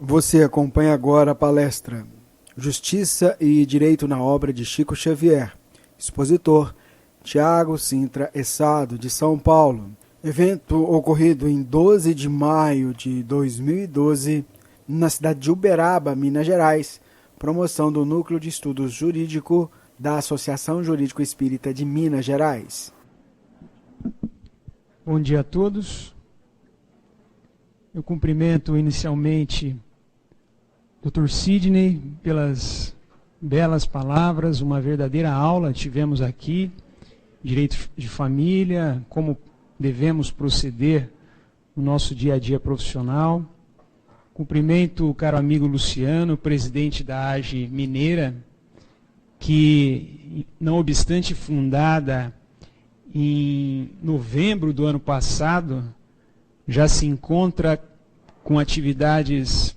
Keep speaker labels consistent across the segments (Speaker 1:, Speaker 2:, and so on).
Speaker 1: Você acompanha agora a palestra Justiça e Direito na Obra de Chico Xavier, expositor Tiago Sintra Essado, de São Paulo. Evento ocorrido em 12 de maio de 2012, na cidade de Uberaba, Minas Gerais, promoção do Núcleo de Estudos Jurídico da Associação Jurídico Espírita de Minas Gerais.
Speaker 2: Bom dia a todos. Eu cumprimento inicialmente Dr. Sidney pelas belas palavras, uma verdadeira aula tivemos aqui, direito de família, como devemos proceder no nosso dia a dia profissional. Cumprimento o caro amigo Luciano, presidente da AGE Mineira, que, não obstante fundada em novembro do ano passado, já se encontra com atividades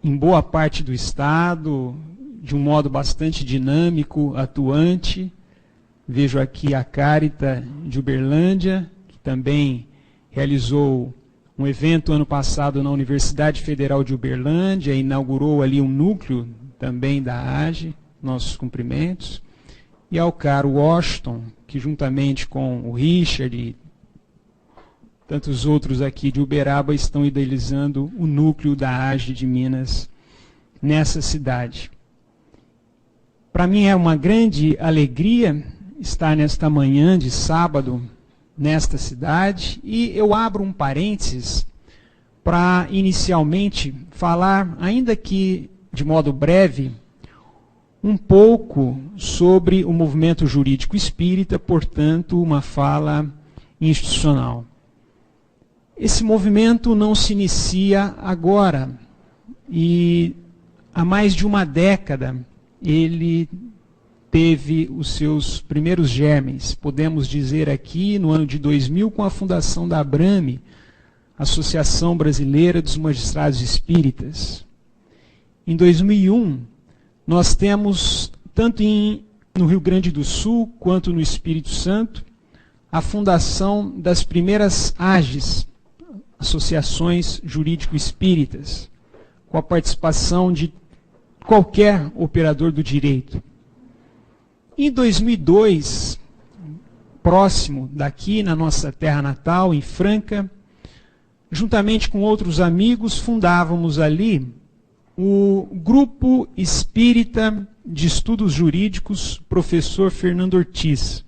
Speaker 2: em boa parte do estado, de um modo bastante dinâmico, atuante. Vejo aqui a Carita de Uberlândia, que também realizou um evento ano passado na Universidade Federal de Uberlândia, inaugurou ali um núcleo também da AGE, nossos cumprimentos. E ao caro Washington, que juntamente com o Richard e tantos outros aqui de Uberaba estão idealizando o núcleo da AGE de Minas nessa cidade. Para mim é uma grande alegria estar nesta manhã de sábado nesta cidade, e eu abro um parênteses para inicialmente falar, ainda que de modo breve, um pouco sobre o movimento jurídico espírita, portanto, uma fala institucional. Esse movimento não se inicia agora, e há mais de uma década ele teve os seus primeiros germes. Podemos dizer aqui, no ano de 2000, com a fundação da ABRAME, Associação Brasileira dos Magistrados Espíritas. Em 2001, nós temos, tanto no Rio Grande do Sul quanto no Espírito Santo, a fundação das primeiras AGEs, Associações Jurídico-Espíritas, com a participação de qualquer operador do direito. Em 2002, próximo daqui, na nossa terra natal, em Franca, juntamente com outros amigos, fundávamos ali o Grupo Espírita de Estudos Jurídicos Professor Fernando Ortiz,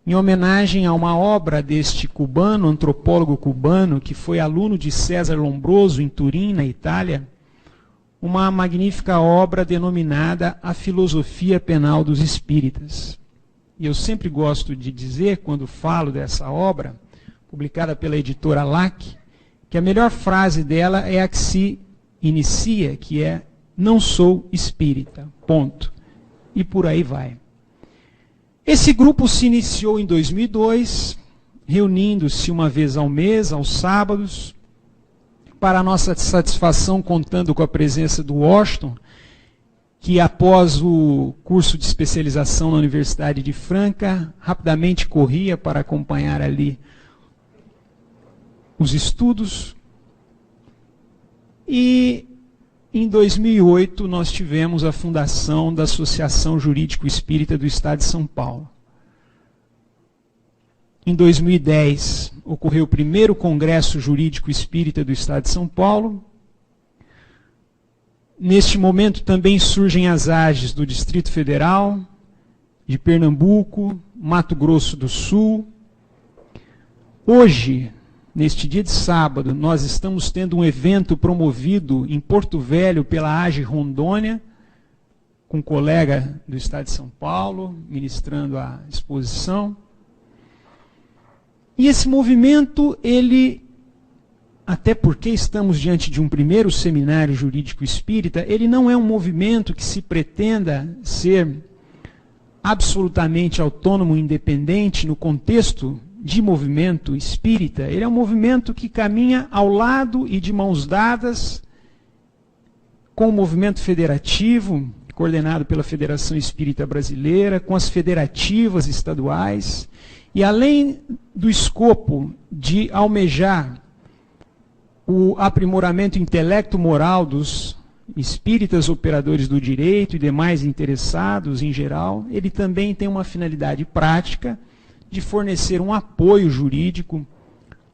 Speaker 2: em homenagem a uma obra deste cubano, antropólogo cubano, que foi aluno de César Lombroso em Turim, na Itália, uma magnífica obra denominada A Filosofia Penal dos Espíritas. E eu sempre gosto de dizer, quando falo dessa obra, publicada pela editora LAC, que a melhor frase dela é a que se inicia, que é: não sou espírita, ponto. E por aí vai. Esse grupo se iniciou em 2002, reunindo-se uma vez ao mês, aos sábados, para a nossa satisfação, contando com a presença do Washington, que após o curso de especialização na Universidade de Franca, rapidamente corria para acompanhar ali os estudos. E em 2008 nós tivemos a fundação da Associação Jurídico Espírita do Estado de São Paulo. Em 2010 ocorreu o primeiro Congresso Jurídico Espírita do Estado de São Paulo. Neste momento também surgem as AGEs do Distrito Federal, de Pernambuco, Mato Grosso do Sul. Hoje, neste dia de sábado, nós estamos tendo um evento promovido em Porto Velho pela AGE Rondônia, com um colega do Estado de São Paulo, ministrando a exposição. E esse movimento, ele, até porque estamos diante de um primeiro seminário jurídico espírita, ele não é um movimento que se pretenda ser absolutamente autônomo e independente no contexto de movimento espírita. Ele é um movimento que caminha ao lado e de mãos dadas com o movimento federativo, coordenado pela Federação Espírita Brasileira, com as federativas estaduais, e além do escopo de almejar o aprimoramento intelecto-moral dos espíritas operadores do direito e demais interessados em geral, ele também tem uma finalidade prática de fornecer um apoio jurídico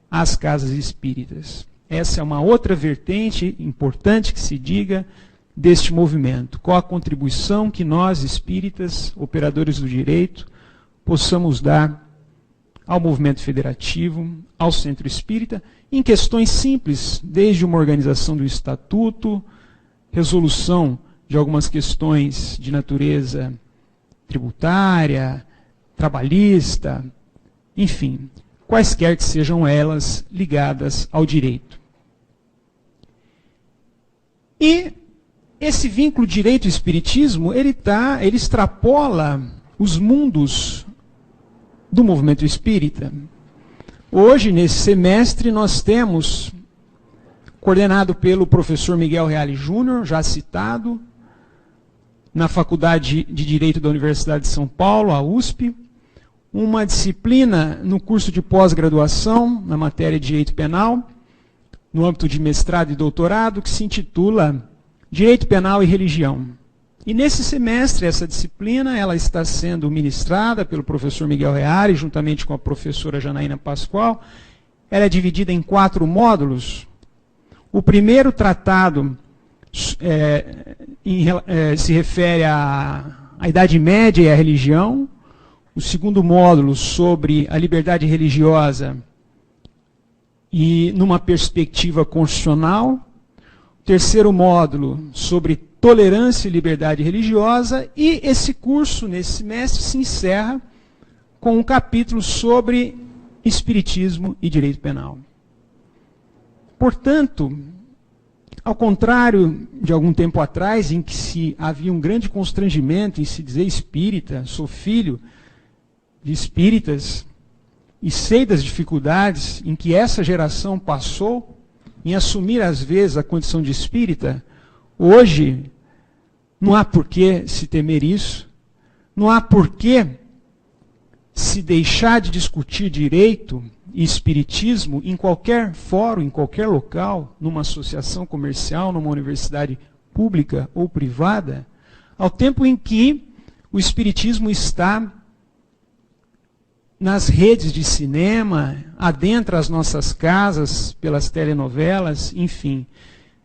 Speaker 2: às casas espíritas. Essa é uma outra vertente importante que se diga deste movimento. Qual a contribuição que nós, espíritas, operadores do direito, possamos dar ao movimento federativo, ao centro espírita, em questões simples, desde uma organização do estatuto, resolução de algumas questões de natureza tributária, trabalhista, enfim, quaisquer que sejam elas ligadas ao direito. E esse vínculo direito-espiritismo, ele extrapola os mundos do movimento espírita. Hoje, nesse semestre, nós temos, coordenado pelo professor Miguel Reale Júnior, já citado, na Faculdade de Direito da Universidade de São Paulo, a USP, uma disciplina no curso de pós-graduação, na matéria de Direito Penal, no âmbito de mestrado e doutorado, que se intitula Direito Penal e Religião. E nesse semestre, essa disciplina ela está sendo ministrada pelo professor Miguel Reale, juntamente com a professora Janaína Pascoal. Ela é dividida em 4 módulos. O primeiro tratado se refere à Idade Média e à religião. O segundo módulo sobre a liberdade religiosa e numa perspectiva constitucional. O terceiro módulo sobre tolerância e liberdade religiosa. E esse curso, nesse semestre, se encerra com um capítulo sobre espiritismo e direito penal. Portanto, ao contrário de algum tempo atrás, em que havia um grande constrangimento em se dizer espírita, sou filho de espíritas, e sei das dificuldades em que essa geração passou em assumir, às vezes, a condição de espírita, hoje não há por que se temer isso, não há por que se deixar de discutir direito e espiritismo em qualquer fórum, em qualquer local, numa associação comercial, numa universidade pública ou privada, ao tempo em que o espiritismo está nas redes de cinema, adentra as nossas casas pelas telenovelas, enfim.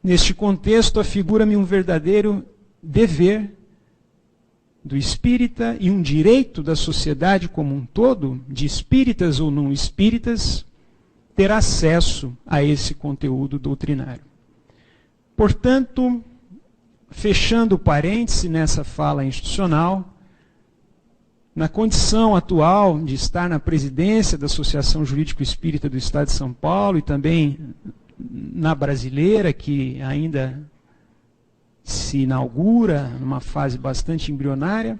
Speaker 2: Neste contexto, afigura-me um verdadeiro dever do espírita e um direito da sociedade como um todo, de espíritas ou não espíritas, ter acesso a esse conteúdo doutrinário. Portanto, fechando o parêntese nessa fala institucional, na condição atual de estar na presidência da Associação Jurídico Espírita do Estado de São Paulo e também na brasileira, que ainda se inaugura numa fase bastante embrionária,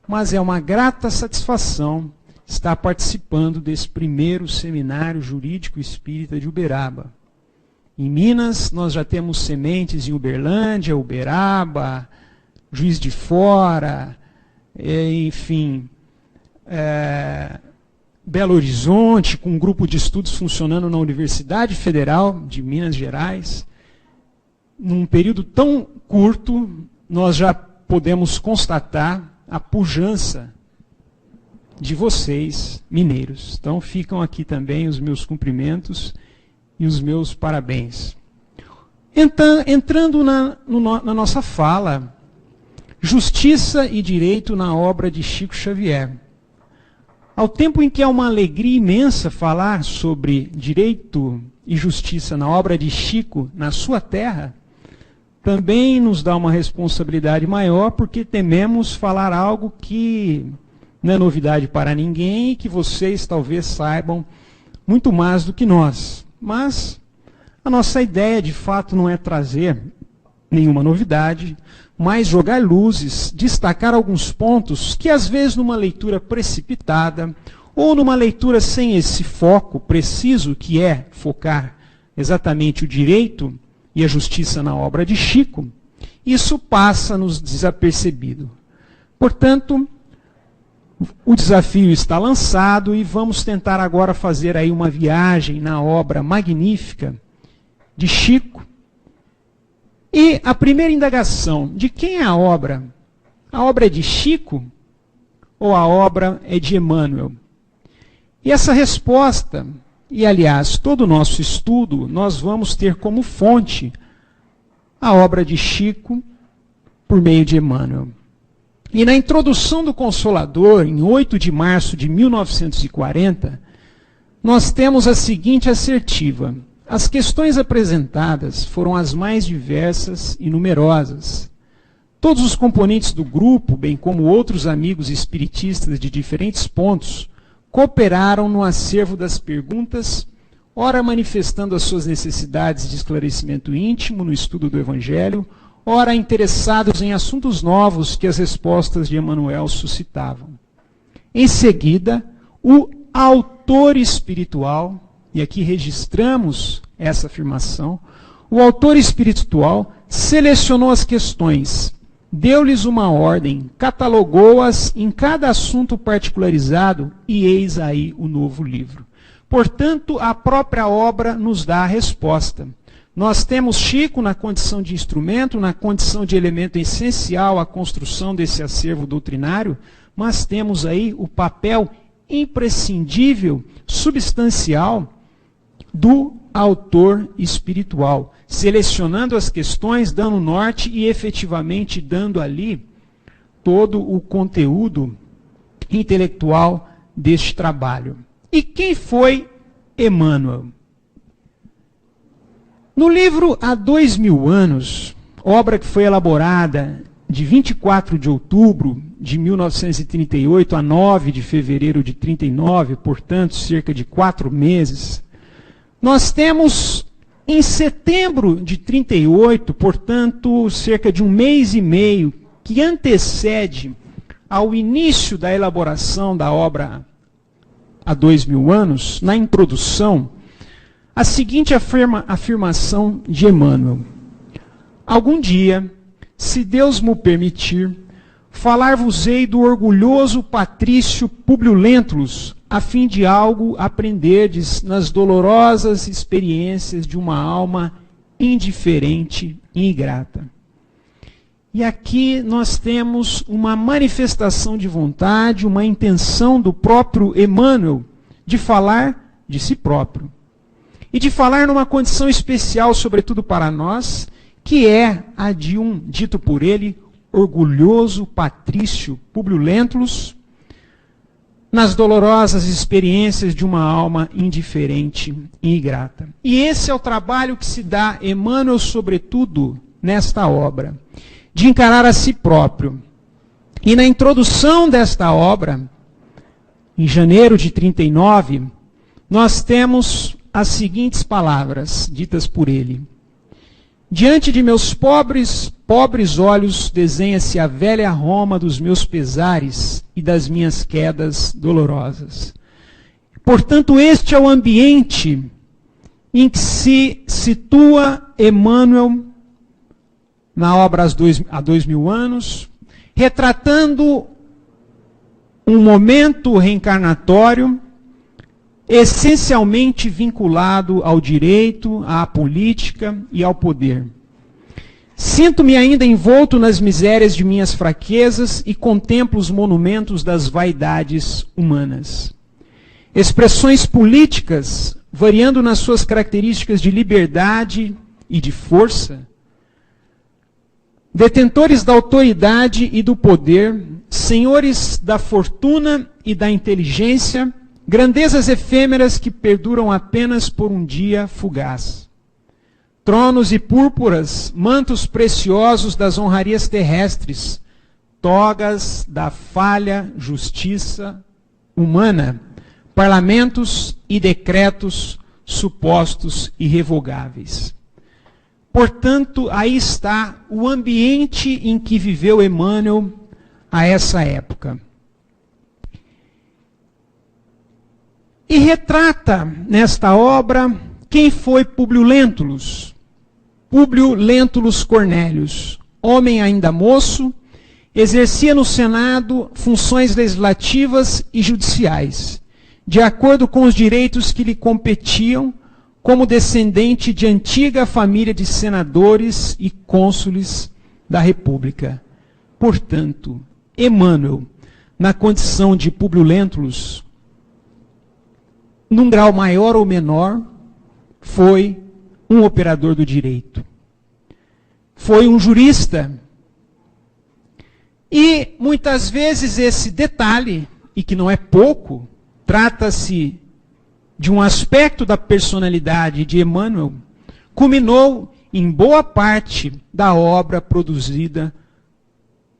Speaker 2: mas é uma grata satisfação estar participando desse primeiro seminário jurídico espírita de Uberaba. Em Minas, nós já temos sementes em Uberlândia, Uberaba, Juiz de Fora, enfim, Belo Horizonte, com um grupo de estudos funcionando na Universidade Federal de Minas Gerais. Num período tão curto, nós já podemos constatar a pujança de vocês, mineiros. Então ficam aqui também os meus cumprimentos e os meus parabéns. Entrando na nossa fala, Justiça e Direito na obra de Chico Xavier. Ao tempo em que é uma alegria imensa falar sobre direito e justiça na obra de Chico, na sua terra, também nos dá uma responsabilidade maior, porque tememos falar algo que não é novidade para ninguém e que vocês talvez saibam muito mais do que nós. Mas a nossa ideia, de fato, não é trazer nenhuma novidade, mas jogar luzes, destacar alguns pontos que, às vezes, numa leitura precipitada ou numa leitura sem esse foco preciso, que é focar exatamente o direito e a justiça na obra de Chico, isso passa-nos desapercebido. Portanto, o desafio está lançado e vamos tentar agora fazer aí uma viagem na obra magnífica de Chico. E a primeira indagação, de quem é a obra? A obra é de Chico ou a obra é de Emmanuel? E essa resposta, e aliás, todo o nosso estudo, nós vamos ter como fonte a obra de Chico por meio de Emmanuel. E na introdução do Consolador, em 8 de março de 1940, nós temos a seguinte assertiva: as questões apresentadas foram as mais diversas e numerosas. Todos os componentes do grupo, bem como outros amigos espiritistas de diferentes pontos, cooperaram no acervo das perguntas, ora manifestando as suas necessidades de esclarecimento íntimo no estudo do Evangelho, ora interessados em assuntos novos que as respostas de Emmanuel suscitavam. Em seguida, o autor espiritual, e aqui registramos essa afirmação, o autor espiritual selecionou as questões, deu-lhes uma ordem, catalogou-as em cada assunto particularizado e eis aí o novo livro. Portanto, a própria obra nos dá a resposta. Nós temos Chico na condição de instrumento, na condição de elemento essencial à construção desse acervo doutrinário, mas temos aí o papel imprescindível, substancial, do autor espiritual, selecionando as questões, dando norte e efetivamente dando ali todo o conteúdo intelectual deste trabalho. E quem foi Emmanuel? No livro Há 2000 anos, obra que foi elaborada de 24 de outubro de 1938 a 9 de fevereiro de 39, portanto, cerca de 4 meses, nós temos em setembro de 38, portanto, cerca de 1 mês e meio, que antecede ao início da elaboração da obra Há 2000 anos, na introdução, a seguinte afirmação de Emmanuel: algum dia, se Deus mo permitir, falar-vos-ei do orgulhoso patrício Públio Lentulus, a fim de algo aprenderdes nas dolorosas experiências de uma alma indiferente e ingrata. E aqui nós temos uma manifestação de vontade, uma intenção do próprio Emmanuel de falar de si próprio. E de falar numa condição especial, sobretudo para nós, que é a de um, dito por ele, orgulhoso patrício Públio Lentulus, nas dolorosas experiências de uma alma indiferente e ingrata. E esse é o trabalho que se dá Emmanuel, sobretudo, nesta obra, de encarar a si próprio. E na introdução desta obra, em janeiro de 39, nós temos as seguintes palavras ditas por ele: diante de meus pobres olhos desenha-se a velha Roma dos meus pesares e das minhas quedas dolorosas. Portanto, este é o ambiente em que se situa Emmanuel na obra Há 2000 anos, retratando um momento reencarnatório essencialmente vinculado ao direito, à política e ao poder. Sinto-me ainda envolto nas misérias de minhas fraquezas e contemplo os monumentos das vaidades humanas. Expressões políticas, variando nas suas características de liberdade e de força, detentores da autoridade e do poder, senhores da fortuna e da inteligência, grandezas efêmeras que perduram apenas por um dia fugaz. Tronos e púrpuras, mantos preciosos das honrarias terrestres, togas da falha justiça humana, parlamentos e decretos supostos irrevogáveis. Portanto, aí está o ambiente em que viveu Emmanuel a essa época. E retrata nesta obra quem foi Públio Lentulus. Públio Lentulus Cornélius, homem ainda moço, exercia no Senado funções legislativas e judiciais, de acordo com os direitos que lhe competiam, como descendente de antiga família de senadores e cônsules da República. Portanto, Emmanuel, na condição de Públio Lentulus, num grau maior ou menor, foi um operador do direito. Foi um jurista. E, muitas vezes, esse detalhe, e que não é pouco, trata-se de um aspecto da personalidade de Emmanuel, culminou em boa parte da obra produzida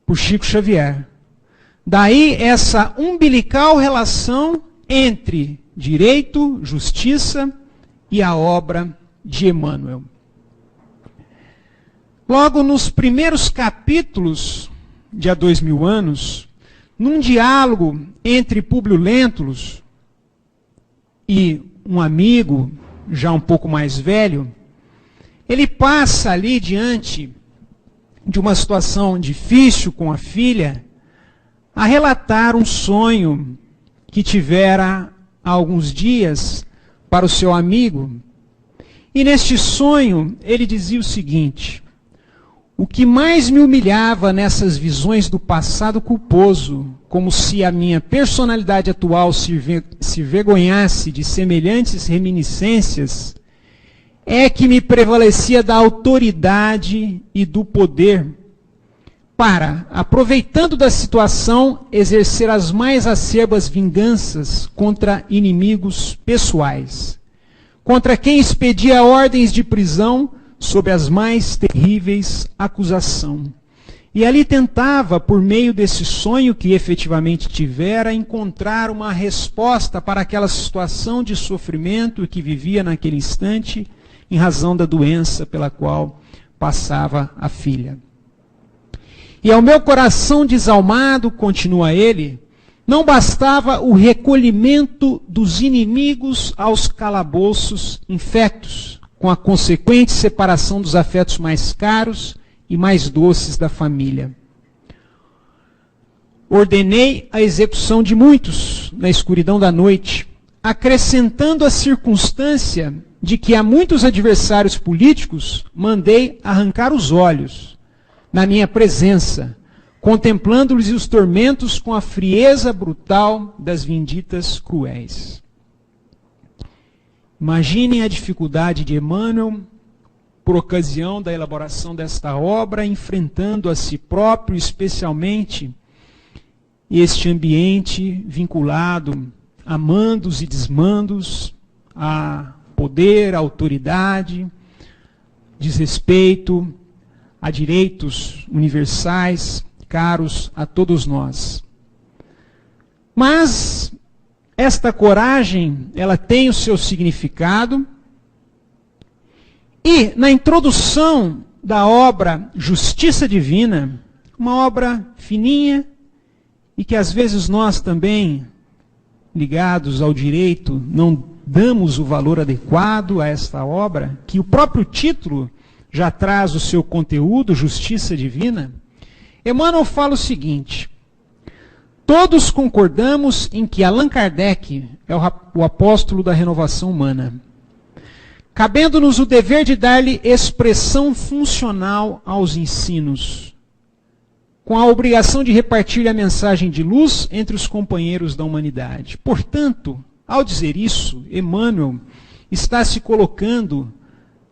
Speaker 2: por Chico Xavier. Daí essa umbilical relação entre direito, justiça e a obra de Emmanuel. Logo nos primeiros capítulos de Há 2000 anos, num diálogo entre Públio Lentulus e um amigo, já um pouco mais velho, ele passa ali diante de uma situação difícil com a filha, a relatar um sonho que tivera há alguns dias para o seu amigo. E neste sonho ele dizia o seguinte: o que mais me humilhava nessas visões do passado culposo, como se a minha personalidade atual se vergonhasse de semelhantes reminiscências, é que me prevalecia da autoridade e do poder para, aproveitando da situação, exercer as mais acerbas vinganças contra inimigos pessoais, contra quem expedia ordens de prisão sob as mais terríveis acusações. E ali tentava, por meio desse sonho que efetivamente tivera, encontrar uma resposta para aquela situação de sofrimento que vivia naquele instante, em razão da doença pela qual passava a filha. E ao meu coração desalmado, continua ele, não bastava o recolhimento dos inimigos aos calabouços infectos, com a consequente separação dos afetos mais caros e mais doces da família. Ordenei a execução de muitos na escuridão da noite, acrescentando a circunstância de que a muitos adversários políticos mandei arrancar os olhos na minha presença, contemplando-lhes os tormentos com a frieza brutal das vinditas cruéis. Imaginem a dificuldade de Emmanuel, por ocasião da elaboração desta obra, enfrentando a si próprio, especialmente, este ambiente vinculado a mandos e desmandos, a poder, a autoridade, desrespeito a direitos universais, caros a todos nós. Mas esta coragem, ela tem o seu significado, e na introdução da obra Justiça Divina, uma obra fininha, e que às vezes nós também, ligados ao direito, não damos o valor adequado a esta obra, que o próprio título já traz o seu conteúdo, Justiça Divina, Emmanuel fala o seguinte: todos concordamos em que Allan Kardec é o apóstolo da renovação humana, cabendo-nos o dever de dar-lhe expressão funcional aos ensinos, com a obrigação de repartir a mensagem de luz entre os companheiros da humanidade. Portanto, ao dizer isso, Emmanuel está se colocando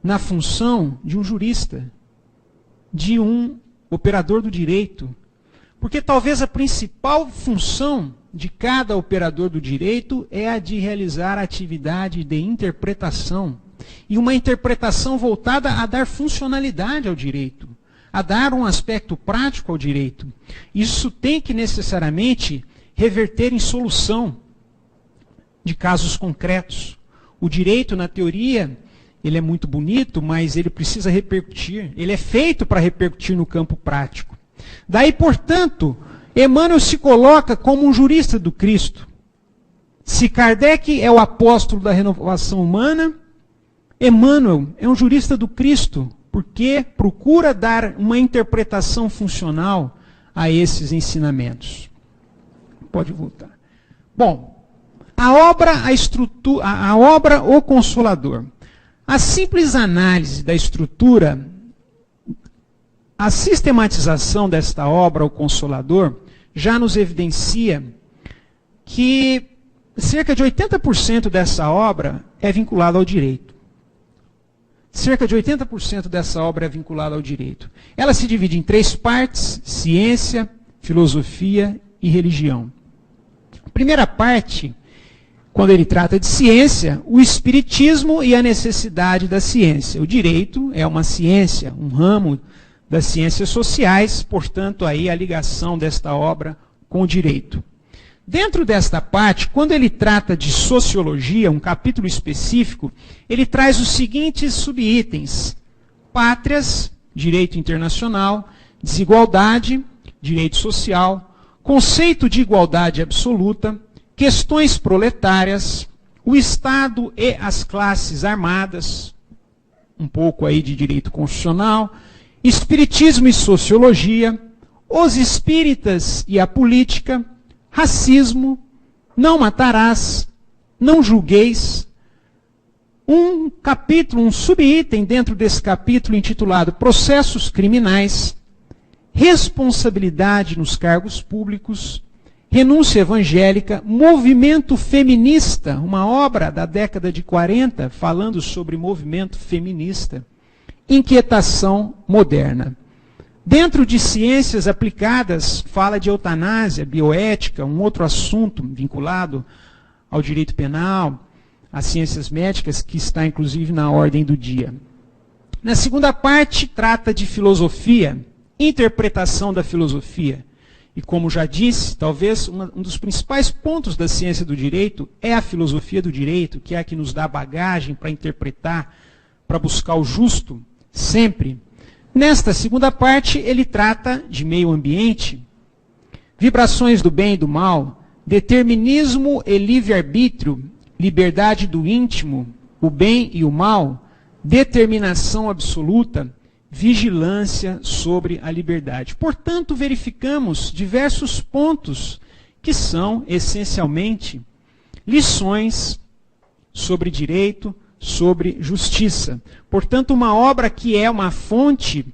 Speaker 2: na função de um jurista, de um operador do direito, porque talvez a principal função de cada operador do direito é a de realizar a atividade de interpretação, e uma interpretação voltada a dar funcionalidade ao direito, a dar um aspecto prático ao direito. Isso tem que necessariamente reverter em solução de casos concretos. O direito, na teoria, ele é muito bonito, mas ele precisa repercutir. Ele é feito para repercutir no campo prático. Daí, portanto, Emmanuel se coloca como um jurista do Cristo. Se Kardec é o apóstolo da renovação humana, Emmanuel é um jurista do Cristo, porque procura dar uma interpretação funcional a esses ensinamentos. Pode voltar. Bom, a obra O Consolador. A simples análise da estrutura, a sistematização desta obra, O Consolador, já nos evidencia que cerca de 80% dessa obra é vinculada ao direito. Cerca de 80% dessa obra é vinculada ao direito. Ela se divide em 3 partes: ciência, filosofia e religião. A primeira parte, quando ele trata de ciência, o espiritismo e a necessidade da ciência. O direito é uma ciência, um ramo das ciências sociais, portanto, aí a ligação desta obra com o direito. Dentro desta parte, quando ele trata de sociologia, um capítulo específico, ele traz os seguintes subitens: pátrias, direito internacional; desigualdade, direito social; conceito de igualdade absoluta; questões proletárias; o Estado e as classes armadas, um pouco aí de direito constitucional; espiritismo e sociologia; os espíritas e a política; racismo; não matarás; não julgueis. Um capítulo, um subitem dentro desse capítulo intitulado Processos Criminais; responsabilidade nos cargos públicos; renúncia evangélica; movimento feminista, uma obra da década de 40 falando sobre movimento feminista; inquietação moderna. Dentro de ciências aplicadas, fala de eutanásia, bioética, um outro assunto vinculado ao direito penal, às ciências médicas, que está inclusive na ordem do dia. Na segunda parte, trata de filosofia, interpretação da filosofia. E como já disse, talvez um dos principais pontos da ciência do direito é a filosofia do direito, que é a que nos dá bagagem para interpretar, para buscar o justo, sempre. Nesta segunda parte, ele trata de meio ambiente, vibrações do bem e do mal, determinismo e livre-arbítrio, liberdade do íntimo, o bem e o mal, determinação absoluta, vigilância sobre a liberdade. Portanto, verificamos diversos pontos que são, essencialmente, lições sobre direito, sobre justiça. Portanto, uma obra que é uma fonte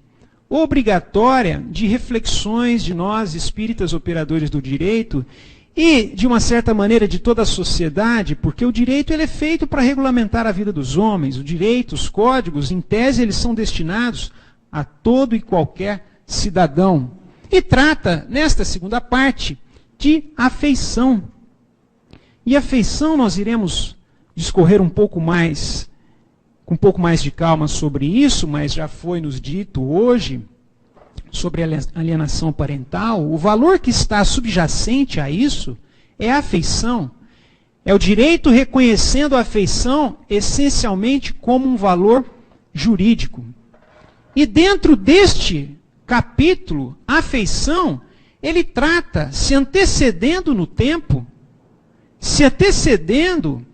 Speaker 2: obrigatória de reflexões de nós, espíritas operadores do direito, e, de uma certa maneira, de toda a sociedade, porque o direito ele é feito para regulamentar a vida dos homens. O direito, os códigos, em tese, eles são destinados a todo e qualquer cidadão. E trata, nesta segunda parte, de afeição. E afeição nós iremos discorrer um pouco mais, com um pouco mais de calma sobre isso, mas já foi nos dito hoje, sobre a alienação parental. O valor que está subjacente a isso é a afeição. É o direito reconhecendo a afeição essencialmente como um valor jurídico. E dentro deste capítulo, a afeição, ele trata, se antecedendo no tempo, se antecedendo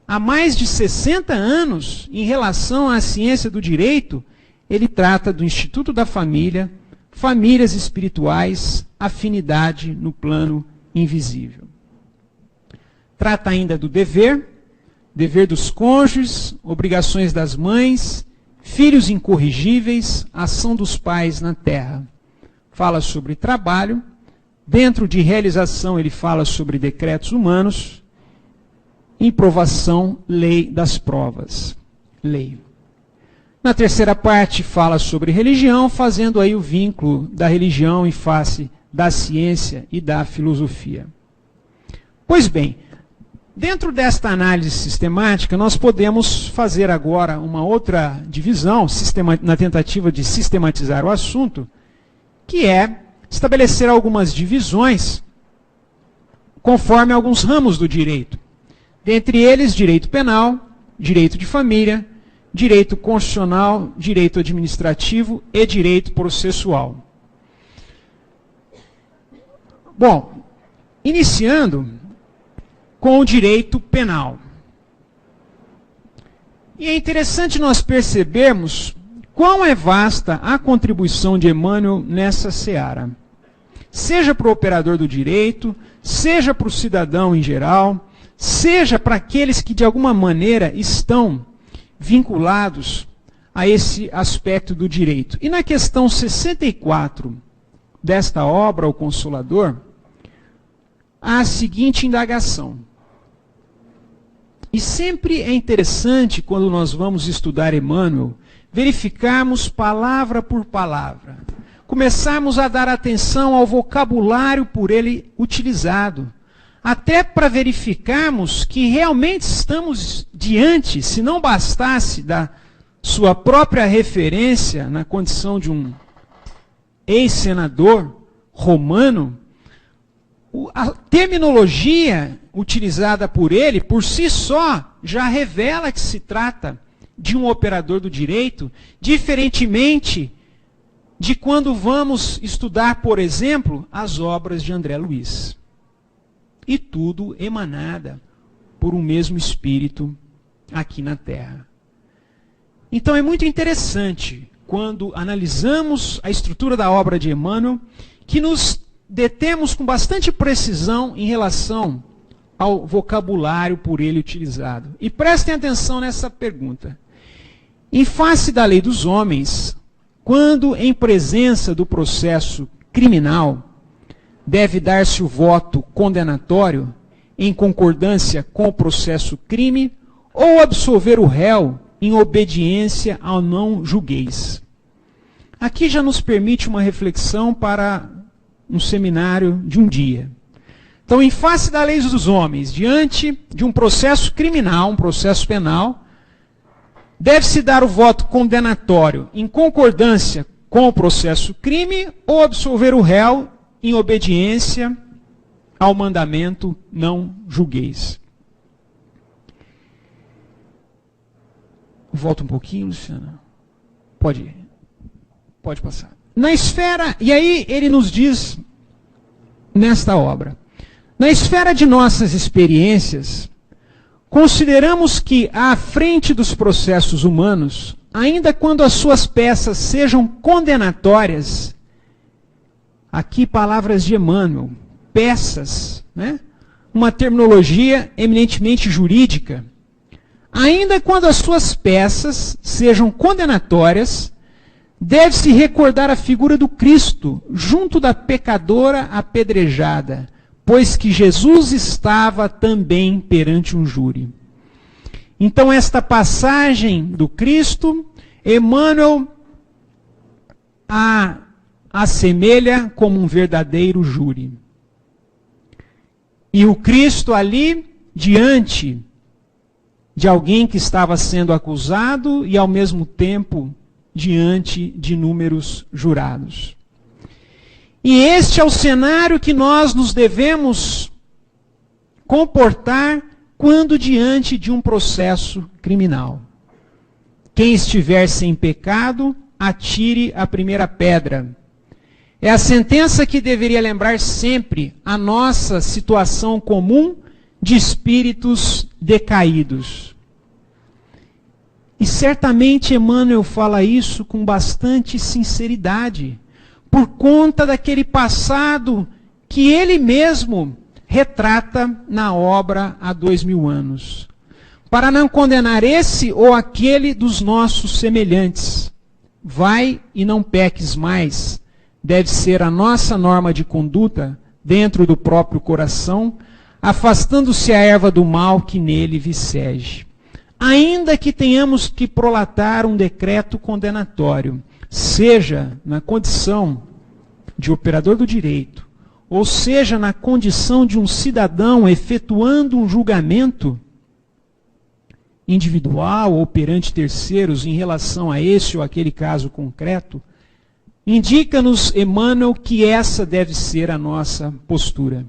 Speaker 2: há mais de 60 anos em relação à ciência do direito, ele trata do Instituto da Família, famílias espirituais, afinidade no plano invisível. Trata ainda do dever, dever dos cônjuges, obrigações das mães, filhos incorrigíveis, ação dos pais na terra. Fala sobre trabalho, dentro de realização ele fala sobre decretos humanos, improvação, lei das provas. Lei. Na terceira parte fala sobre religião, fazendo aí o vínculo da religião em face da ciência e da filosofia. Pois bem, dentro desta análise sistemática, nós podemos fazer agora uma outra divisão, na tentativa de sistematizar o assunto, que é estabelecer algumas divisões conforme alguns ramos do direito. Dentre eles, direito penal, direito de família, direito constitucional, direito administrativo e direito processual. Bom, iniciando com o direito penal. E é interessante nós percebermos quão é vasta a contribuição de Emmanuel nessa seara. Seja para o operador do direito, seja para o cidadão em geral, seja para aqueles que de alguma maneira estão vinculados a esse aspecto do direito. E na questão 64 desta obra, O Consolador, há a seguinte indagação. E sempre é interessante, quando nós vamos estudar Emmanuel, verificarmos palavra por palavra. Começarmos a dar atenção ao vocabulário por ele utilizado. Até para verificarmos que realmente estamos diante, se não bastasse da sua própria referência na condição de um ex-senador romano, a terminologia utilizada por ele, por si só, já revela que se trata de um operador do direito, diferentemente de quando vamos estudar, por exemplo, as obras de André Luiz. E tudo emanada por um mesmo Espírito aqui na Terra. Então é muito interessante, quando analisamos a estrutura da obra de Emmanuel, que nos detemos com bastante precisão em relação ao vocabulário por ele utilizado. E prestem atenção nessa pergunta. Em face da lei dos homens, quando em presença do processo criminal, deve dar-se o voto condenatório em concordância com o processo crime ou absolver o réu em obediência ao não julgueis. Aqui já nos permite uma reflexão para um seminário de um dia. Então, em face da lei dos homens, diante de um processo criminal, um processo penal, deve-se dar o voto condenatório em concordância com o processo crime ou absolver o réu em obediência ao mandamento não julgueis. Volta um pouquinho, Luciana. Pode passar. Na esfera, e aí ele nos diz nesta obra, na esfera de nossas experiências, consideramos que à frente dos processos humanos, ainda quando as suas peças sejam condenatórias, aqui palavras de Emmanuel, peças, né? Uma terminologia eminentemente jurídica, ainda quando as suas peças sejam condenatórias, deve-se recordar a figura do Cristo, junto da pecadora apedrejada, pois que Jesus estava também perante um júri. Então, esta passagem do Cristo, Emmanuel a assemelha como um verdadeiro júri. E o Cristo ali, diante de alguém que estava sendo acusado e, ao mesmo tempo, diante de inúmeros jurados. E este é o cenário que nós nos devemos comportar quando diante de um processo criminal. Quem estiver sem pecado, atire a primeira pedra. É a sentença que deveria lembrar sempre a nossa situação comum de espíritos decaídos. E certamente Emmanuel fala isso com bastante sinceridade, por conta daquele passado que ele mesmo retrata na obra há 2000 anos. Para não condenar esse ou aquele dos nossos semelhantes. Vai e não peques mais, deve ser a nossa norma de conduta dentro do próprio coração, afastando-se a erva do mal que nele vicege. Ainda que tenhamos que prolatar um decreto condenatório, seja na condição de operador do direito, ou seja na condição de um cidadão efetuando um julgamento individual ou perante terceiros em relação a esse ou aquele caso concreto, indica-nos Emmanuel que essa deve ser a nossa postura.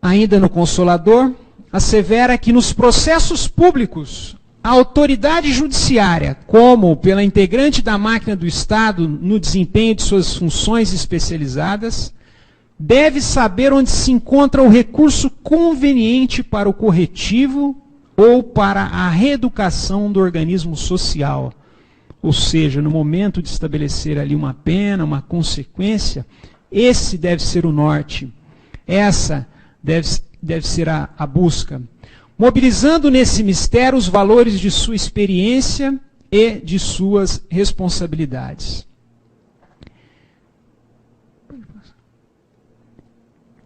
Speaker 2: Ainda no Consolador, assevera que nos processos públicos, a autoridade judiciária, como pela integrante da máquina do Estado no desempenho de suas funções especializadas, deve saber onde se encontra o recurso conveniente para o corretivo ou para a reeducação do organismo social. Ou seja, no momento de estabelecer ali uma pena, uma consequência, esse deve ser o norte. Essa deve ser a busca. mobilizando nesse mistério os valores de sua experiência e de suas responsabilidades.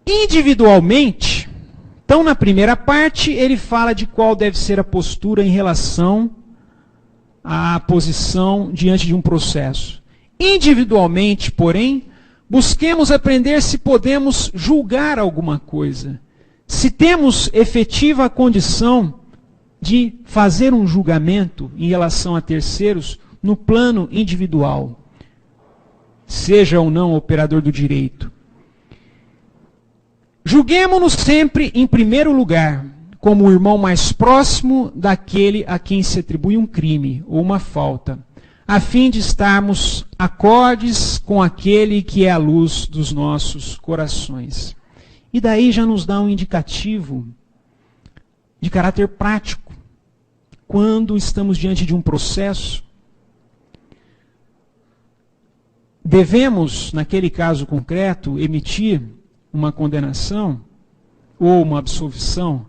Speaker 2: Individualmente, então na primeira parte ele fala de qual deve ser a postura em relação à posição diante de um processo. Individualmente, porém, busquemos aprender se podemos julgar alguma coisa, se temos efetiva condição de fazer um julgamento em relação a terceiros no plano individual, seja ou não operador do direito. Julguemo-nos sempre, em primeiro lugar, como o irmão mais próximo daquele a quem se atribui um crime ou uma falta, a fim de estarmos acordes com aquele que é a luz dos nossos corações. E daí já nos dá um indicativo de caráter prático. Quando estamos diante de um processo, devemos, naquele caso concreto, emitir uma condenação ou uma absolvição,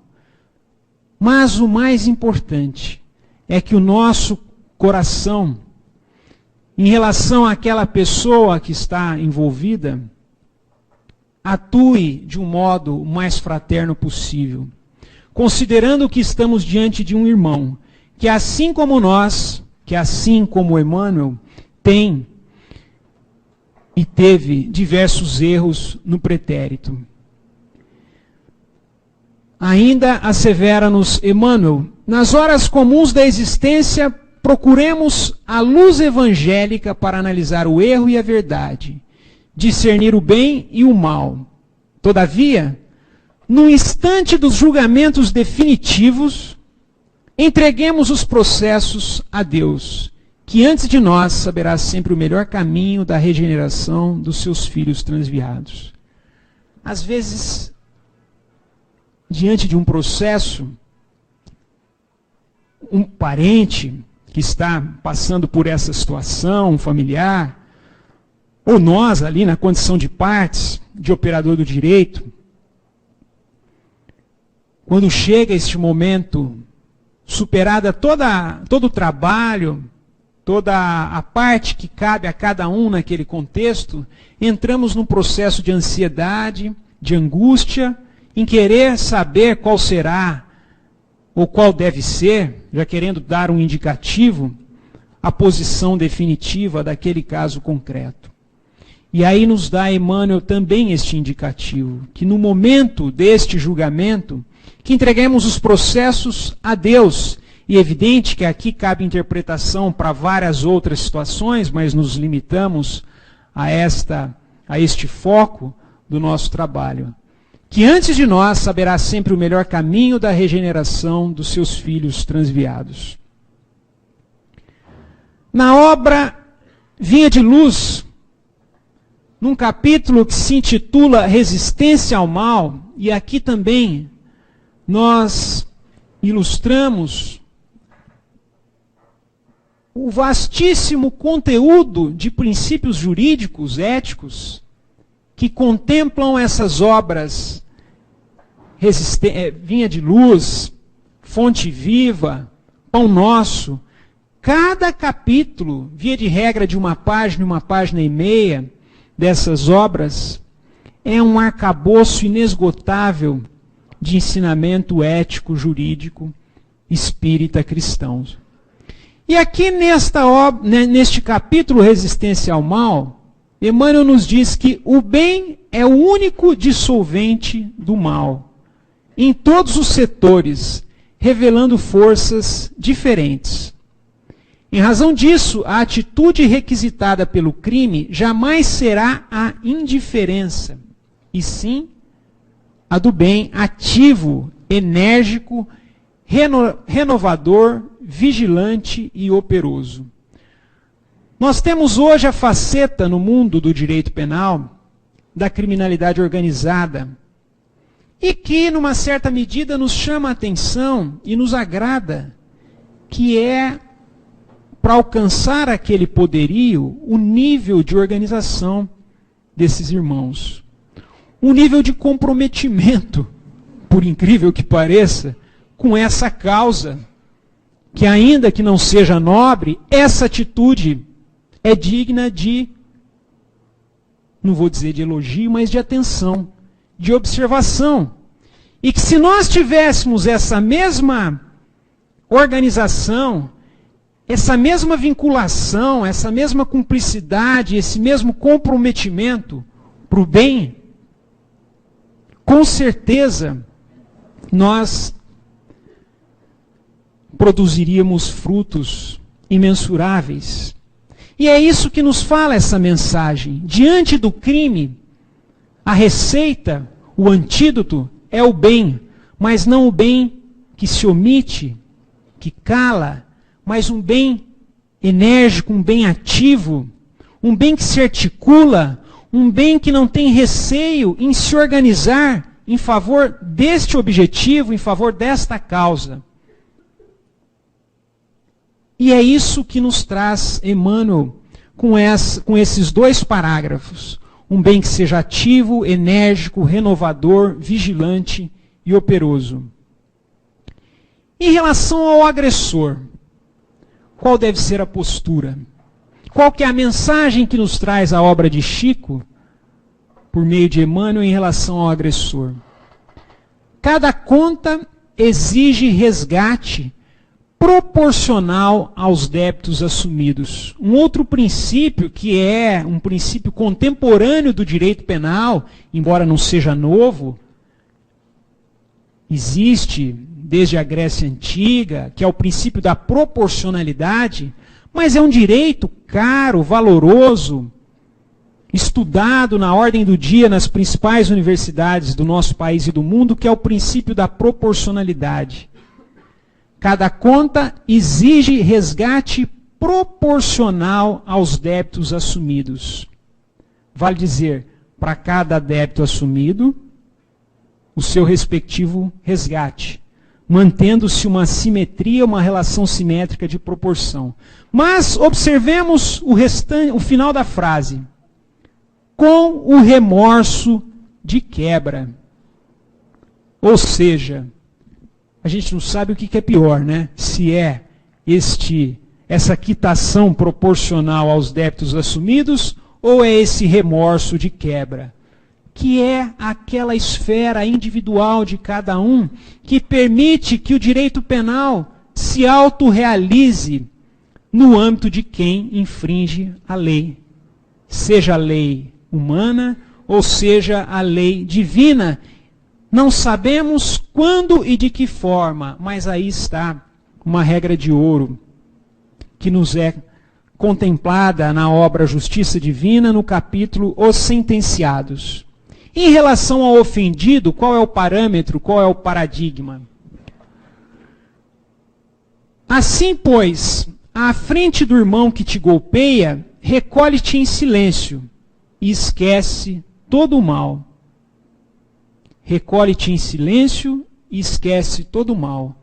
Speaker 2: mas o mais importante é que o nosso coração, em relação àquela pessoa que está envolvida, atue de um modo o mais fraterno possível, considerando que estamos diante de um irmão que, assim como nós, que assim como Emmanuel, tem e teve diversos erros no pretérito. Ainda assevera-nos Emmanuel, nas horas comuns da existência, procuremos a luz evangélica para analisar o erro e a verdade, discernir o bem e o mal. Todavia, no instante dos julgamentos definitivos, entreguemos os processos a Deus, que antes de nós saberá sempre o melhor caminho da regeneração dos seus filhos transviados. Às vezes, diante de um processo, um parente que está passando por essa situação, um familiar, ou nós ali na condição de partes, de operador do direito, quando chega este momento, superada todo o trabalho, toda a parte que cabe a cada um naquele contexto, entramos num processo de ansiedade, de angústia, em querer saber qual será, ou qual deve ser, já querendo dar um indicativo, a posição definitiva daquele caso concreto. E aí nos dá Emmanuel também este indicativo, que no momento deste julgamento, que entreguemos os processos a Deus. E é evidente que aqui cabe interpretação para várias outras situações, mas nos limitamos a este foco do nosso trabalho. Que antes de nós saberá sempre o melhor caminho da regeneração dos seus filhos transviados. Na obra Vinha de Luz, num capítulo que se intitula Resistência ao Mal, e aqui também nós ilustramos o vastíssimo conteúdo de princípios jurídicos, éticos, que contemplam essas obras, Vinha de Luz, Fonte Viva, Pão Nosso. Cada capítulo, via de regra de uma página e meia, dessas obras, é um arcabouço inesgotável de ensinamento ético, jurídico, espírita cristão. E aqui neste capítulo Resistência ao Mal, Emmanuel nos diz que o bem é o único dissolvente do mal, em todos os setores, revelando forças diferentes. Em razão disso, a atitude requisitada pelo crime jamais será a indiferença, e sim a do bem ativo, enérgico, renovador, vigilante e operoso. Nós temos hoje a faceta no mundo do direito penal da criminalidade organizada e que, numa certa medida, nos chama a atenção e nos agrada, que é, para alcançar aquele poderio, o nível de organização desses irmãos. Um nível de comprometimento, por incrível que pareça, com essa causa, que ainda que não seja nobre, essa atitude é digna de, não vou dizer de elogio, mas de atenção, de observação. E que se nós tivéssemos essa mesma organização, essa mesma vinculação, essa mesma cumplicidade, esse mesmo comprometimento para o bem, com certeza nós produziríamos frutos imensuráveis. E é isso que nos fala essa mensagem. Diante do crime, a receita, o antídoto é o bem, mas não o bem que se omite, que cala, mas um bem enérgico, um bem ativo, um bem que se articula, um bem que não tem receio em se organizar em favor deste objetivo, em favor desta causa. E é isso que nos traz Emmanuel com esses 2 parágrafos. Um bem que seja ativo, enérgico, renovador, vigilante e operoso. Em relação ao agressor, qual deve ser a postura? Qual que é a mensagem que nos traz a obra de Chico, por meio de Emmanuel, em relação ao agressor? Cada conta exige resgate proporcional aos débitos assumidos. Um outro princípio, que é um princípio contemporâneo do direito penal, embora não seja novo, existe desde a Grécia Antiga, que é o princípio da proporcionalidade, mas é um direito caro, valoroso, estudado na ordem do dia nas principais universidades do nosso país e do mundo, que é o princípio da proporcionalidade. Cada conta exige resgate proporcional aos débitos assumidos. Vale dizer, para cada débito assumido, o seu respectivo resgate, mantendo-se uma simetria, uma relação simétrica de proporção. Mas observemos o final da frase. Com o remorso de quebra. Ou seja, a gente não sabe o que é pior, né? Se é essa quitação proporcional aos débitos assumidos, ou é esse remorso de quebra, que é aquela esfera individual de cada um, que permite que o direito penal se autorrealize no âmbito de quem infringe a lei. Seja a lei humana, ou seja a lei divina. Não sabemos quando e de que forma, mas aí está uma regra de ouro que nos é contemplada na obra Justiça Divina, no capítulo Os Sentenciados. Em relação ao ofendido, qual é o parâmetro, qual é o paradigma? Assim, pois, à frente do irmão que te golpeia, recolhe-te em silêncio e esquece todo o mal. Recolhe-te em silêncio e esquece todo o mal.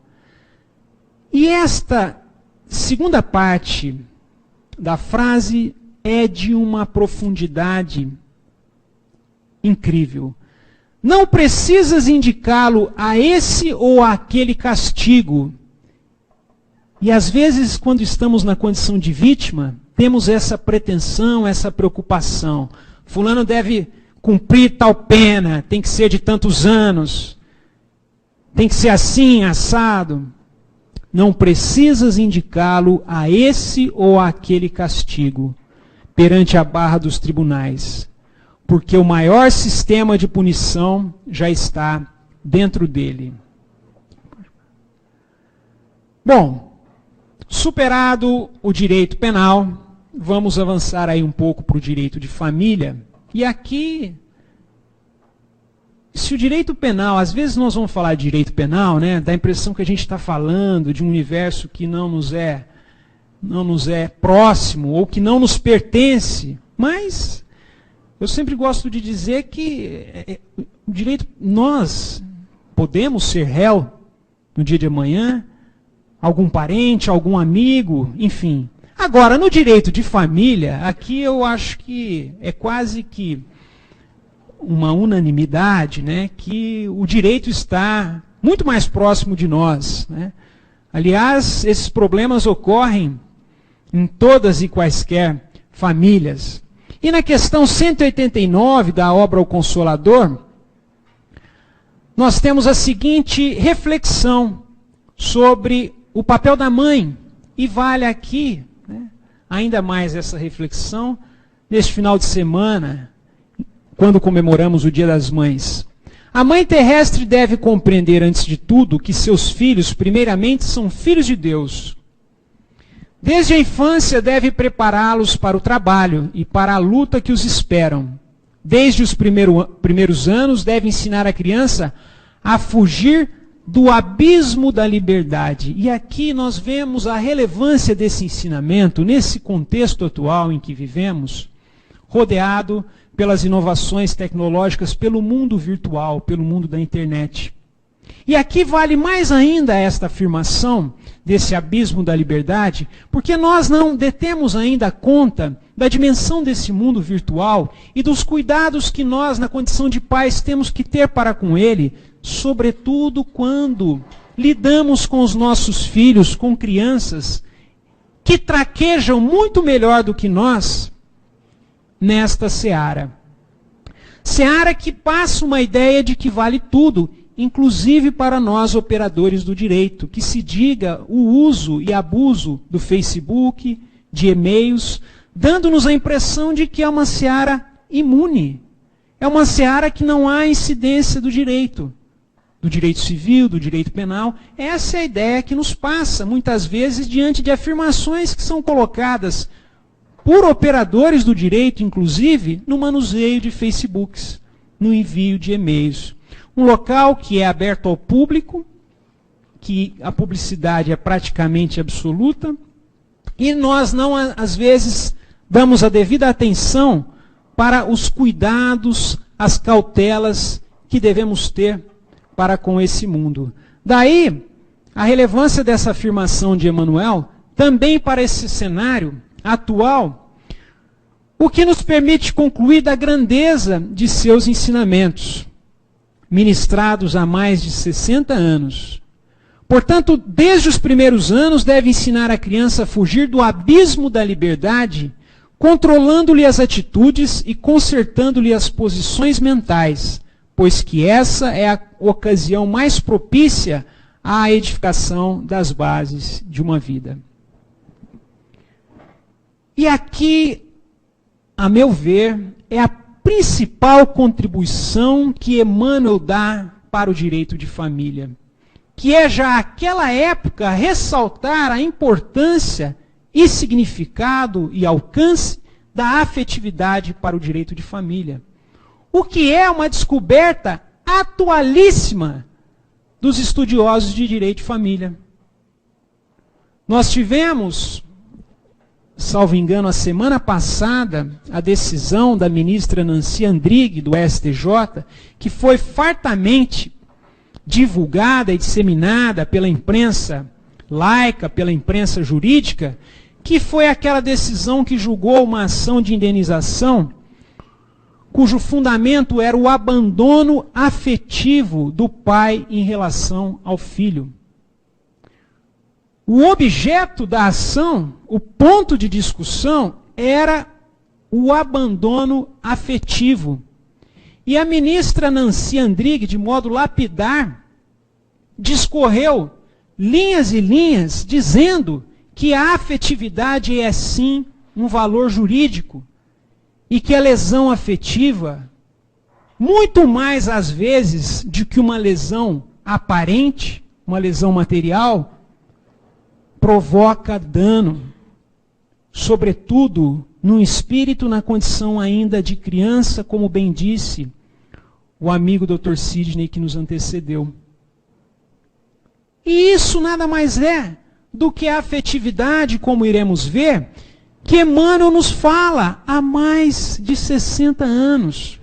Speaker 2: E esta segunda parte da frase é de uma profundidade incrível. Não precisas indicá-lo a esse ou àquele castigo. E às vezes, quando estamos na condição de vítima, temos essa pretensão, essa preocupação. Fulano deve cumprir tal pena, tem que ser de tantos anos, tem que ser assim, assado. Não precisas indicá-lo a esse ou àquele castigo perante a barra dos tribunais, porque o maior sistema de punição já está dentro dele. Bom, superado o direito penal, vamos avançar aí um pouco para o direito de família. E aqui, se o direito penal, às vezes nós vamos falar de direito penal, né, dá a impressão que a gente está falando de um universo que não nos é próximo ou que não nos pertence, mas eu sempre gosto de dizer que o direito, nós podemos ser réu no dia de amanhã, algum parente, algum amigo, enfim. Agora, no direito de família, aqui eu acho que é quase que uma unanimidade, né, que o direito está muito mais próximo de nós, né? Aliás, esses problemas ocorrem em todas e quaisquer famílias. E na questão 189 da obra O Consolador, nós temos a seguinte reflexão sobre o papel da mãe. E vale aqui, né, ainda mais essa reflexão neste final de semana, quando comemoramos o Dia das Mães. A mãe terrestre deve compreender, antes de tudo, que seus filhos, primeiramente, são filhos de Deus. Desde a infância, deve prepará-los para o trabalho e para a luta que os esperam. Desde os primeiros anos, deve ensinar a criança a fugir do abismo da liberdade. E aqui nós vemos a relevância desse ensinamento, nesse contexto atual em que vivemos, rodeado pelas inovações tecnológicas, pelo mundo virtual, pelo mundo da internet. E aqui vale mais ainda esta afirmação desse abismo da liberdade, porque nós não detemos ainda conta da dimensão desse mundo virtual e dos cuidados que nós, na condição de pais, temos que ter para com ele, sobretudo quando lidamos com os nossos filhos, com crianças que traquejam muito melhor do que nós nesta seara. Seara que passa uma ideia de que vale tudo, inclusive para nós operadores do direito, que se diga o uso e abuso do Facebook, de e-mails, dando-nos a impressão de que é uma seara imune. É uma seara que não há incidência do direito civil, do direito penal. Essa é a ideia que nos passa, muitas vezes, diante de afirmações que são colocadas por operadores do direito, inclusive, no manuseio de Facebooks, no envio de e-mails. Um local que é aberto ao público, que a publicidade é praticamente absoluta, e nós não, às vezes, damos a devida atenção para os cuidados, as cautelas que devemos ter para com esse mundo. Daí, a relevância dessa afirmação de Emmanuel, também para esse cenário atual, o que nos permite concluir da grandeza de seus ensinamentos, ministrados há mais de 60 anos. Portanto, desde os primeiros anos, deve ensinar a criança a fugir do abismo da liberdade, controlando-lhe as atitudes e consertando-lhe as posições mentais, pois que essa é a ocasião mais propícia à edificação das bases de uma vida. E aqui, a meu ver, é a principal contribuição que Emmanuel dá para o direito de família, que é já aquela época ressaltar a importância e significado e alcance da afetividade para o direito de família. O que é uma descoberta atualíssima dos estudiosos de direito de família. Nós tivemos, salvo engano, a semana passada, a decisão da ministra Nancy Andrighi, do STJ, que foi fartamente divulgada e disseminada pela imprensa laica, pela imprensa jurídica, que foi aquela decisão que julgou uma ação de indenização cujo fundamento era o abandono afetivo do pai em relação ao filho. O objeto da ação, o ponto de discussão, era o abandono afetivo. E a ministra Nancy Andrighi, de modo lapidar, discorreu linhas e linhas, dizendo que a afetividade é sim um valor jurídico e que a lesão afetiva, muito mais às vezes do que uma lesão aparente, uma lesão material, provoca dano, sobretudo no espírito, na condição ainda de criança, como bem disse o amigo Dr. Sidney que nos antecedeu. E isso nada mais é do que a afetividade, como iremos ver, que Emmanuel nos fala há mais de 60 anos.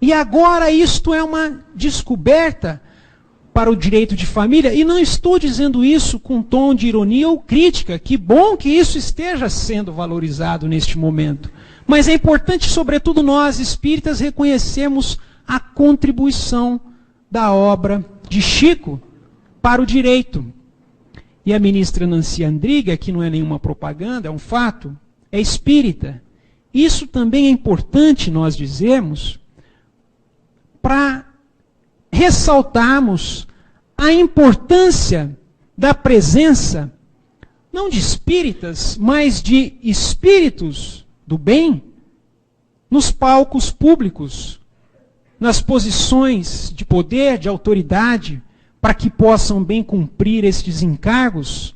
Speaker 2: E agora isto é uma descoberta para o direito de família, e não estou dizendo isso com tom de ironia ou crítica, que bom que isso esteja sendo valorizado neste momento. Mas é importante, sobretudo nós espíritas, reconhecermos a contribuição da obra de Chico para o direito. E a ministra Nancy Andrighi, que não é nenhuma propaganda, é um fato, é espírita. Isso também é importante nós dizermos para ressaltarmos a importância da presença, não de espíritas, mas de espíritos do bem, nos palcos públicos, nas posições de poder, de autoridade, para que possam bem cumprir estes encargos.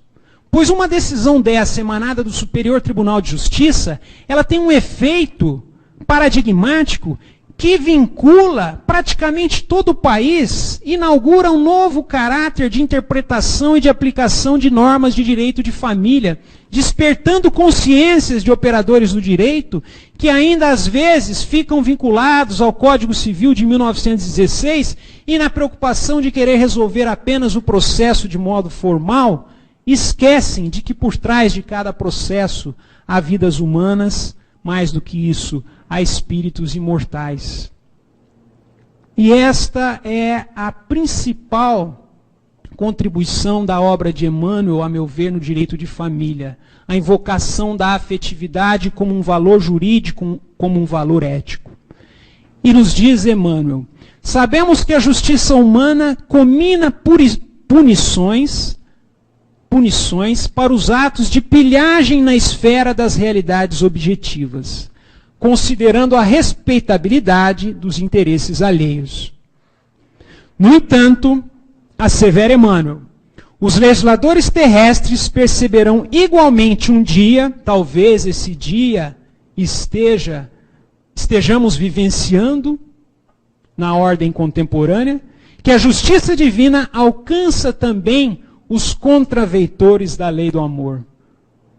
Speaker 2: Pois uma decisão dessa emanada do Superior Tribunal de Justiça, ela tem um efeito paradigmático que vincula praticamente todo o país, inaugura um novo caráter de interpretação e de aplicação de normas de direito de família, despertando consciências de operadores do direito que ainda às vezes ficam vinculados ao Código Civil de 1916 e na preocupação de querer resolver apenas o processo de modo formal, esquecem de que por trás de cada processo há vidas humanas, mais do que isso, há espíritos imortais. E esta é a principal contribuição da obra de Emmanuel, a meu ver, no direito de família. A invocação da afetividade como um valor jurídico, como um valor ético. E nos diz Emmanuel, sabemos que a justiça humana comina punições para os atos de pilhagem na esfera das realidades objetivas, considerando a respeitabilidade dos interesses alheios. No entanto, assevera Emmanuel, os legisladores terrestres perceberão igualmente um dia, talvez esse dia estejamos vivenciando na ordem contemporânea, que a justiça divina alcança também os contraveitores da lei do amor.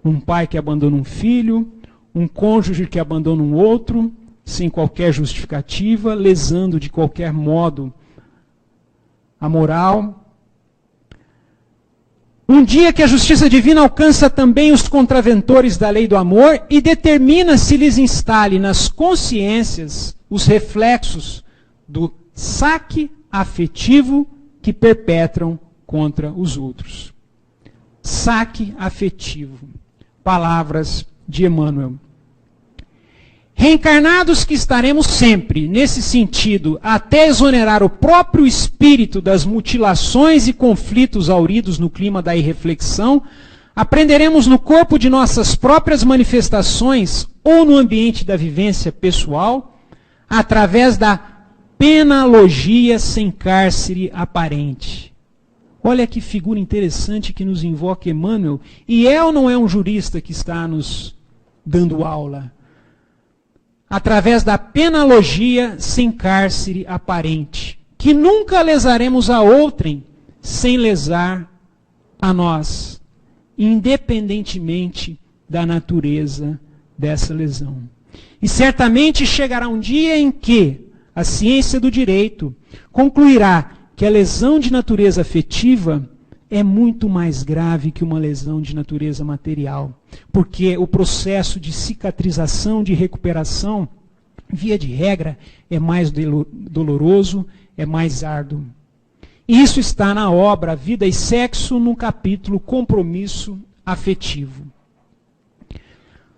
Speaker 2: Um pai que abandona um filho, um cônjuge que abandona um outro, sem qualquer justificativa, lesando de qualquer modo a moral. Um dia que a justiça divina alcança também os contraventores da lei do amor e determina se lhes instale nas consciências os reflexos do saque afetivo que perpetram contra os outros. Saque afetivo. Palavras de Emmanuel. Reencarnados que estaremos sempre, nesse sentido, até exonerar o próprio espírito das mutilações e conflitos auridos no clima da irreflexão, aprenderemos no corpo de nossas próprias manifestações ou no ambiente da vivência pessoal, através da penalogia sem cárcere aparente. Olha que figura interessante que nos invoca Emmanuel, e é ou não é um jurista que está nos dando aula? Através da penalogia sem cárcere aparente, que nunca lesaremos a outrem sem lesar a nós, independentemente da natureza dessa lesão. E certamente chegará um dia em que a ciência do direito concluirá que a lesão de natureza afetiva é muito mais grave que uma lesão de natureza material, porque o processo de cicatrização, de recuperação, via de regra, é mais doloroso, é mais árduo. E isso está na obra Vida e Sexo, no capítulo Compromisso Afetivo.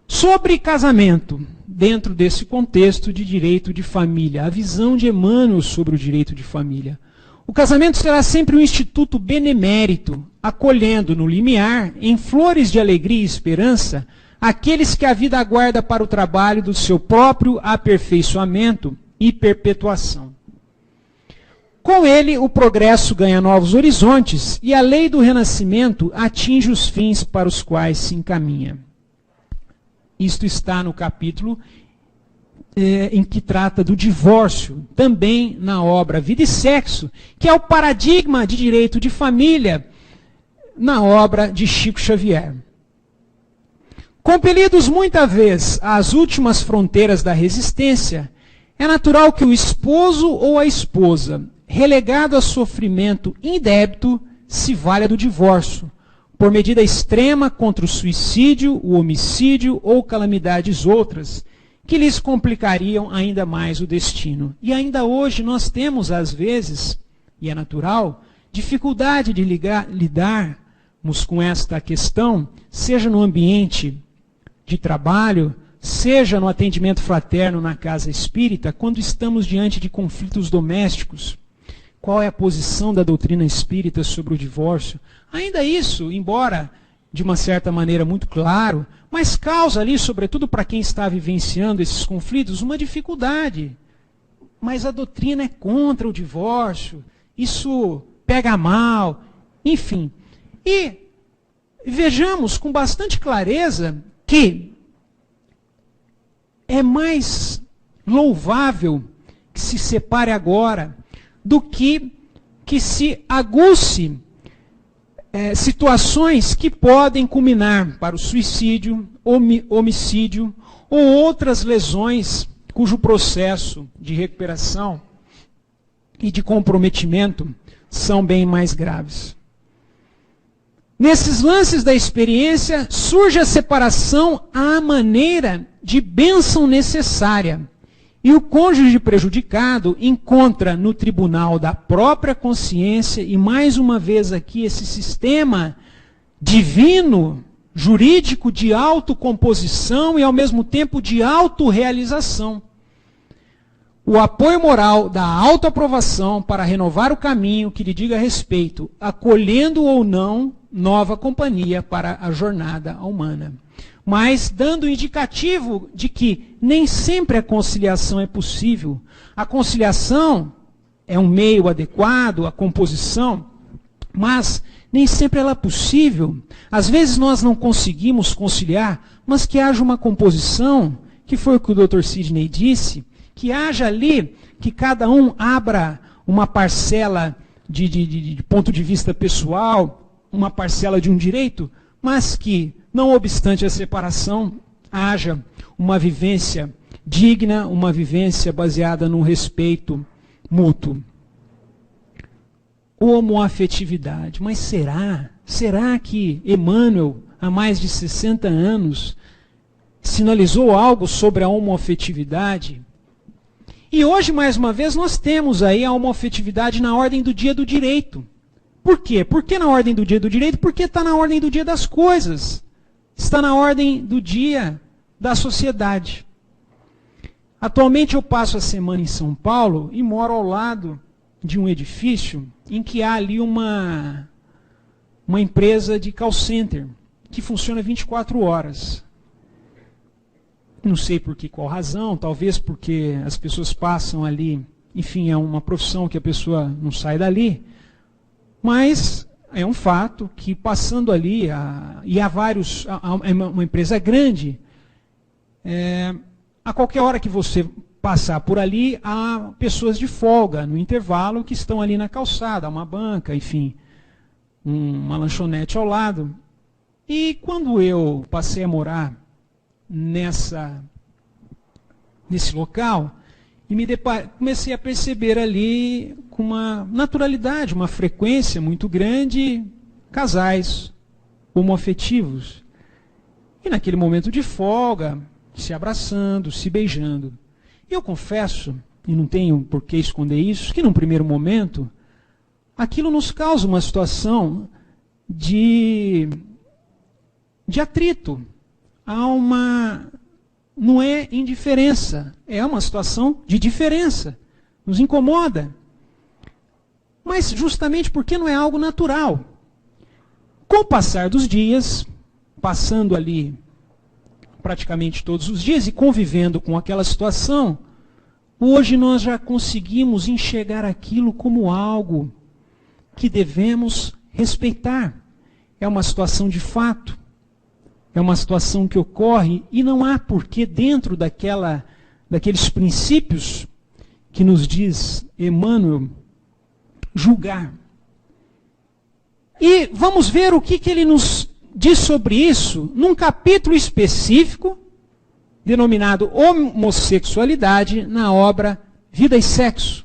Speaker 2: Sobre casamento, dentro desse contexto de direito de família, a visão de Emmanuel sobre o direito de família. O casamento será sempre um instituto benemérito, acolhendo no limiar, em flores de alegria e esperança, aqueles que a vida aguarda para o trabalho do seu próprio aperfeiçoamento e perpetuação. Com ele, o progresso ganha novos horizontes e a lei do renascimento atinge os fins para os quais se encaminha. Isto está no capítulo em que trata do divórcio, também na obra Vida e Sexo, que é o paradigma de direito de família na obra de Chico Xavier. Compelidos muita vez às últimas fronteiras da resistência, é natural que o esposo ou a esposa, relegado a sofrimento indébito, se valha do divórcio, por medida extrema contra o suicídio, o homicídio ou calamidades outras, que lhes complicariam ainda mais o destino. E ainda hoje nós temos, às vezes, e é natural, dificuldade de lidarmos com esta questão, seja no ambiente de trabalho, seja no atendimento fraterno na casa espírita, quando estamos diante de conflitos domésticos. Qual é a posição da doutrina espírita sobre o divórcio? Ainda isso, embora de uma certa maneira muito claro, mas causa ali, sobretudo para quem está vivenciando esses conflitos, uma dificuldade. Mas a doutrina é contra o divórcio, isso pega mal, enfim. E vejamos com bastante clareza que é mais louvável que se separe agora do que se aguce situações que podem culminar para o suicídio, homicídio ou outras lesões cujo processo de recuperação e de comprometimento são bem mais graves. Nesses lances da experiência, surge a separação à maneira de bênção necessária. E o cônjuge prejudicado encontra no tribunal da própria consciência, e mais uma vez aqui esse sistema divino, jurídico de autocomposição e ao mesmo tempo de autorrealização. O apoio moral da autoaprovação para renovar o caminho que lhe diga respeito, acolhendo ou não nova companhia para a jornada humana. Mas dando indicativo de que nem sempre a conciliação é possível. A conciliação é um meio adequado, a composição, mas nem sempre ela é possível. Às vezes nós não conseguimos conciliar, mas que haja uma composição, que foi o que o Dr. Sidney disse, que haja ali, que cada um abra uma parcela de ponto de vista pessoal, uma parcela de um direito, mas que, não obstante a separação, haja uma vivência digna, uma vivência baseada no respeito mútuo. Homoafetividade. Mas será que Emmanuel, há mais de 60 anos, sinalizou algo sobre a homoafetividade? E hoje, mais uma vez, nós temos aí a homoafetividade na ordem do dia do direito. Por quê? Por que na ordem do dia do direito? Porque está na ordem do dia das coisas. Está na ordem do dia da sociedade. Atualmente eu passo a semana em São Paulo e moro ao lado de um edifício em que há ali uma empresa de call center que funciona 24 horas. Não sei por qual razão, talvez porque as pessoas passam ali, enfim, é uma profissão que a pessoa não sai dali, mas é um fato que passando ali, e há vários, é uma empresa grande, a qualquer hora que você passar por ali, há pessoas de folga no intervalo que estão ali na calçada, uma banca, enfim, uma lanchonete ao lado. E quando eu passei a morar nesse local, e comecei a perceber ali com uma naturalidade, uma frequência muito grande, casais homoafetivos. E naquele momento de folga, se abraçando, se beijando. E eu confesso, e não tenho por que esconder isso, que num primeiro momento, aquilo nos causa uma situação de atrito. Não é indiferença, é uma situação de diferença. Nos incomoda. Mas justamente porque não é algo natural. Com o passar dos dias, passando ali praticamente todos os dias e convivendo com aquela situação, hoje nós já conseguimos enxergar aquilo como algo que devemos respeitar. É uma situação de fato. É uma situação que ocorre e não há porquê dentro daqueles princípios que nos diz Emmanuel julgar. E vamos ver o que ele nos diz sobre isso num capítulo específico denominado Homossexualidade na obra Vida e Sexo.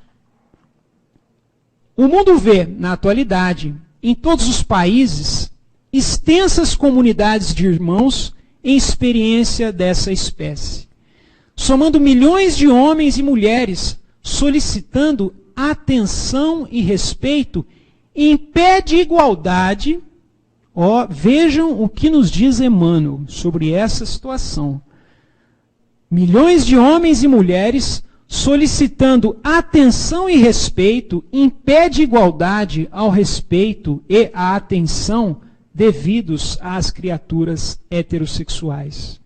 Speaker 2: O mundo vê, na atualidade, em todos os países, extensas comunidades de irmãos em experiência dessa espécie, somando milhões de homens e mulheres solicitando atenção e respeito em pé de igualdade. Vejam o que nos diz Emmanuel sobre essa situação. Milhões de homens e mulheres solicitando atenção e respeito em pé de igualdade ao respeito e à atenção devidos às criaturas heterossexuais.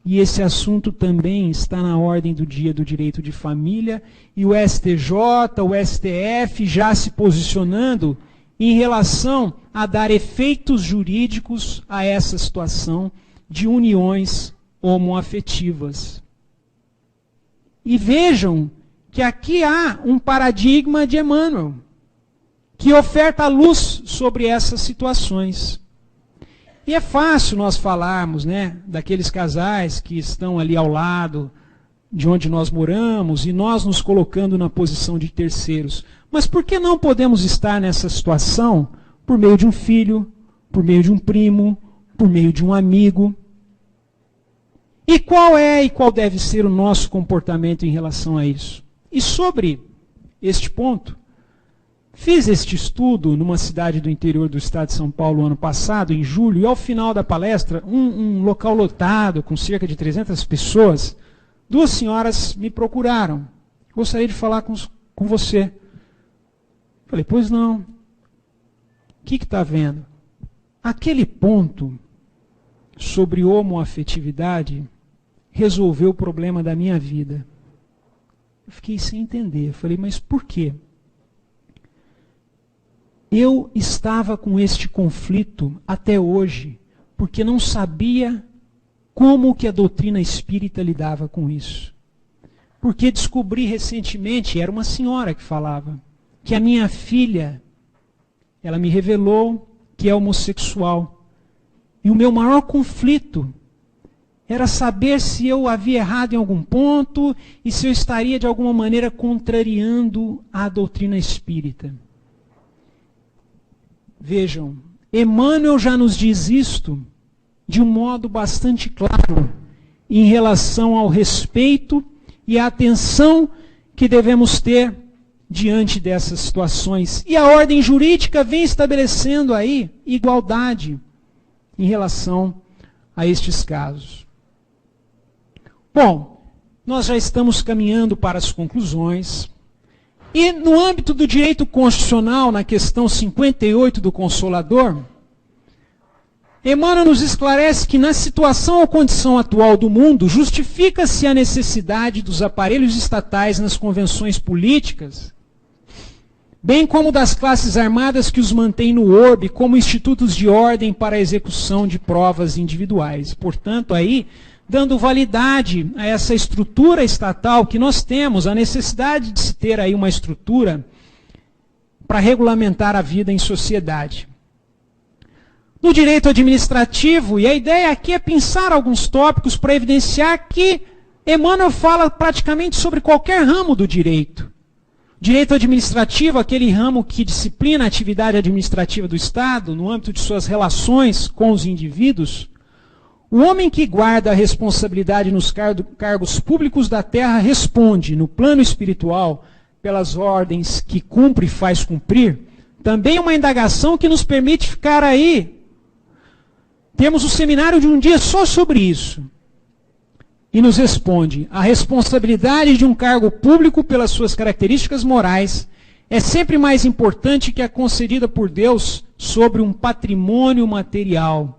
Speaker 2: E esse assunto também está na ordem do dia do direito de família, e o STJ, o STF já se posicionando em relação a dar efeitos jurídicos a essa situação de uniões homoafetivas. E vejam que aqui há um paradigma de Emmanuel, que oferta luz sobre essas situações. E é fácil nós falarmos, daqueles casais que estão ali ao lado de onde nós moramos e nós nos colocando na posição de terceiros. Mas por que não podemos estar nessa situação por meio de um filho, por meio de um primo, por meio de um amigo? E qual deve ser o nosso comportamento em relação a isso? E sobre este ponto, fiz este estudo numa cidade do interior do estado de São Paulo ano passado, em julho, e ao final da palestra, um local lotado, com cerca de 300 pessoas, duas senhoras me procuraram. Gostaria de falar com você. Falei, pois não. O que está vendo? Aquele ponto sobre homoafetividade resolveu o problema da minha vida. Eu fiquei sem entender. Falei, mas por quê? Eu estava com este conflito até hoje, porque não sabia como que a doutrina espírita lidava com isso. Porque descobri recentemente, era uma senhora que falava, que a minha filha, ela me revelou que é homossexual. E o meu maior conflito era saber se eu havia errado em algum ponto e se eu estaria de alguma maneira contrariando a doutrina espírita. Vejam, Emmanuel já nos diz isto de um modo bastante claro em relação ao respeito e à atenção que devemos ter diante dessas situações. E a ordem jurídica vem estabelecendo aí igualdade em relação a estes casos. Bom, nós já estamos caminhando para as conclusões. E no âmbito do direito constitucional, na questão 58 do Consolador, Emmanuel nos esclarece que na situação ou condição atual do mundo, justifica-se a necessidade dos aparelhos estatais nas convenções políticas, bem como das classes armadas que os mantêm no orbe como institutos de ordem para a execução de provas individuais. Portanto, aí, dando validade a essa estrutura estatal que nós temos, a necessidade de se ter aí uma estrutura para regulamentar a vida em sociedade. No direito administrativo, e a ideia aqui é pensar alguns tópicos para evidenciar que Emmanuel fala praticamente sobre qualquer ramo do direito. Direito administrativo, aquele ramo que disciplina a atividade administrativa do Estado, no âmbito de suas relações com os indivíduos. O homem que guarda a responsabilidade nos cargos públicos da terra responde, no plano espiritual, pelas ordens que cumpre e faz cumprir. Também uma indagação que nos permite ficar aí. Temos o seminário de um dia só sobre isso. E nos responde, a responsabilidade de um cargo público pelas suas características morais é sempre mais importante que a concedida por Deus sobre um patrimônio material.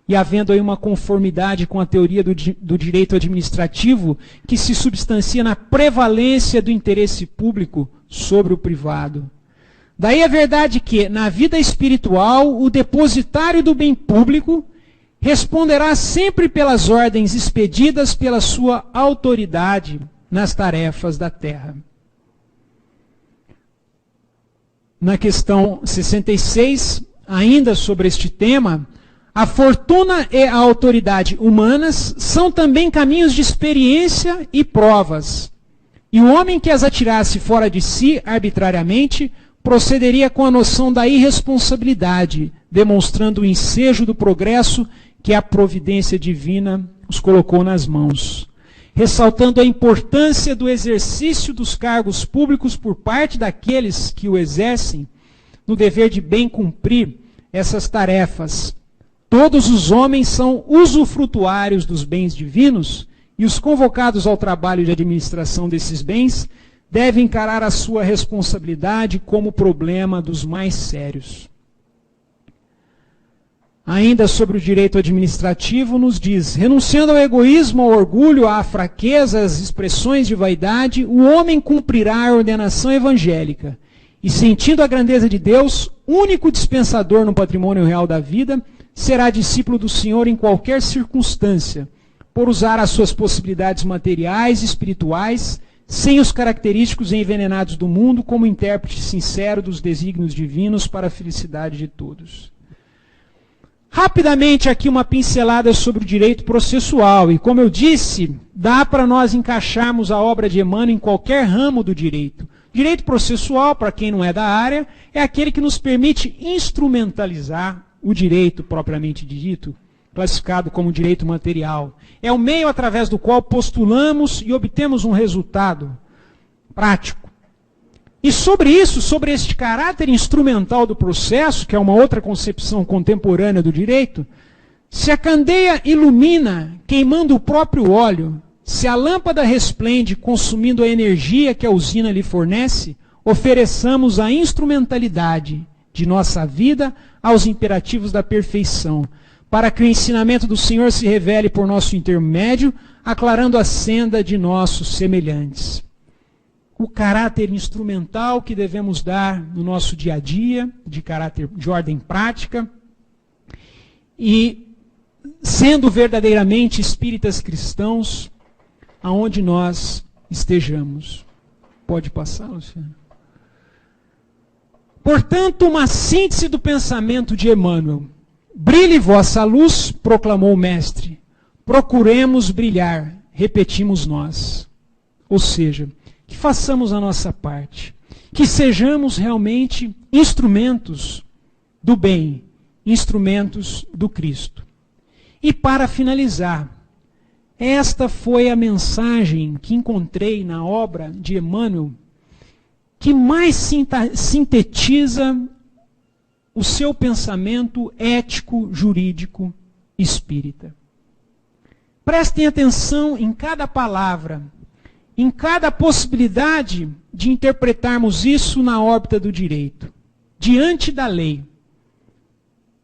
Speaker 2: E havendo aí uma conformidade com a teoria do direito administrativo que se substancia na prevalência do interesse público sobre o privado. Daí a verdade que, na vida espiritual, o depositário do bem público responderá sempre pelas ordens expedidas pela sua autoridade nas tarefas da terra. Na questão 66, ainda sobre este tema, a fortuna e a autoridade humanas são também caminhos de experiência e provas. E o homem que as atirasse fora de si arbitrariamente procederia com a noção da irresponsabilidade, demonstrando o ensejo do progresso que a providência divina os colocou nas mãos. ressaltando a importância do exercício dos cargos públicos por parte daqueles que o exercem, no dever de bem cumprir essas tarefas. Todos os homens são usufrutuários dos bens divinos e os convocados ao trabalho de administração desses bens devem encarar a sua responsabilidade como problema dos mais sérios. Ainda sobre o direito administrativo, nos diz: renunciando ao egoísmo, ao orgulho, à fraqueza, às expressões de vaidade, o homem cumprirá a ordenação evangélica e, sentindo a grandeza de Deus, único dispensador no patrimônio real da vida, será discípulo do Senhor em qualquer circunstância, por usar as suas possibilidades materiais e espirituais, sem os característicos e envenenados do mundo, como intérprete sincero dos desígnios divinos para a felicidade de todos. Rapidamente aqui uma pincelada sobre o direito processual, e como eu disse, dá para nós encaixarmos a obra de Emmanuel em qualquer ramo do direito. Direito processual, para quem não é da área, é aquele que nos permite instrumentalizar o direito propriamente dito, classificado como direito material. É o meio através do qual postulamos e obtemos um resultado prático. E sobre isso, sobre este caráter instrumental do processo, que é uma outra concepção contemporânea do direito, se a candeia ilumina queimando o próprio óleo, se a lâmpada resplende consumindo a energia que a usina lhe fornece, ofereçamos a instrumentalidade de nossa vida aos imperativos da perfeição, para que o ensinamento do Senhor se revele por nosso intermédio, aclarando a senda de nossos semelhantes. O caráter instrumental que devemos dar no nosso dia a dia, de ordem prática, e sendo verdadeiramente espíritas cristãos, aonde nós estejamos. Pode passar, Luciano? Portanto, uma síntese do pensamento de Emmanuel. Brilhe vossa luz, proclamou o Mestre. Procuremos brilhar, repetimos nós. Ou seja, que façamos a nossa parte, que sejamos realmente instrumentos do bem, instrumentos do Cristo. E para finalizar, esta foi a mensagem que encontrei na obra de Emmanuel, que mais sintetiza o seu pensamento ético, jurídico, espírita. Prestem atenção em cada palavra, em cada possibilidade de interpretarmos isso na órbita do direito, diante da lei.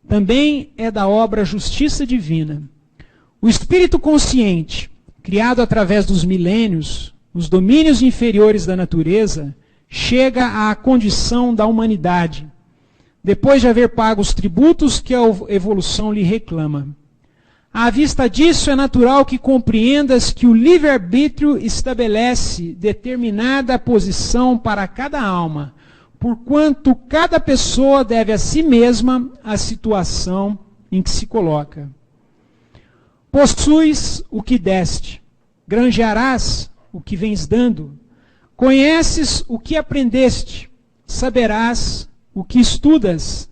Speaker 2: Também é da obra Justiça Divina. O espírito consciente, criado através dos milênios, nos domínios inferiores da natureza, chega à condição da humanidade, depois de haver pago os tributos que a evolução lhe reclama. À vista disso, é natural que compreendas que o livre-arbítrio estabelece determinada posição para cada alma, porquanto cada pessoa deve a si mesma a situação em que se coloca. Possuis o que deste, granjearás o que vens dando, conheces o que aprendeste, saberás o que estudas,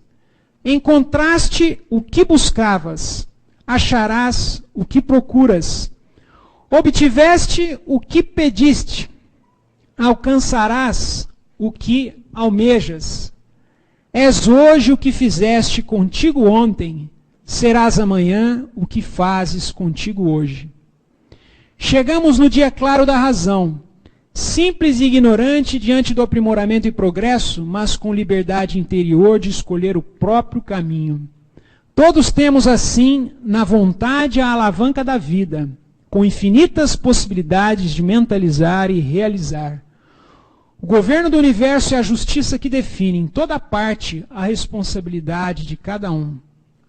Speaker 2: encontraste o que buscavas, acharás o que procuras, obtiveste o que pediste, alcançarás o que almejas. És hoje o que fizeste contigo ontem, serás amanhã o que fazes contigo hoje. Chegamos no dia claro da razão, simples e ignorante diante do aprimoramento e progresso, mas com liberdade interior de escolher o próprio caminho. Todos temos, assim, na vontade a alavanca da vida, com infinitas possibilidades de mentalizar e realizar. O governo do universo é a justiça que define em toda parte a responsabilidade de cada um.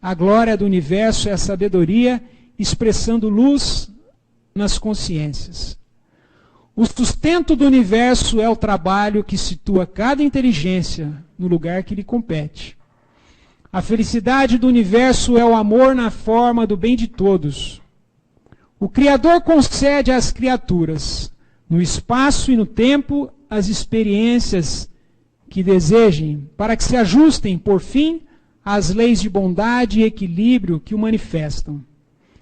Speaker 2: A glória do universo é a sabedoria expressando luz nas consciências. O sustento do universo é o trabalho que situa cada inteligência no lugar que lhe compete. A felicidade do universo é o amor na forma do bem de todos. O Criador concede às criaturas, no espaço e no tempo, as experiências que desejem, para que se ajustem, por fim, às leis de bondade e equilíbrio que o manifestam.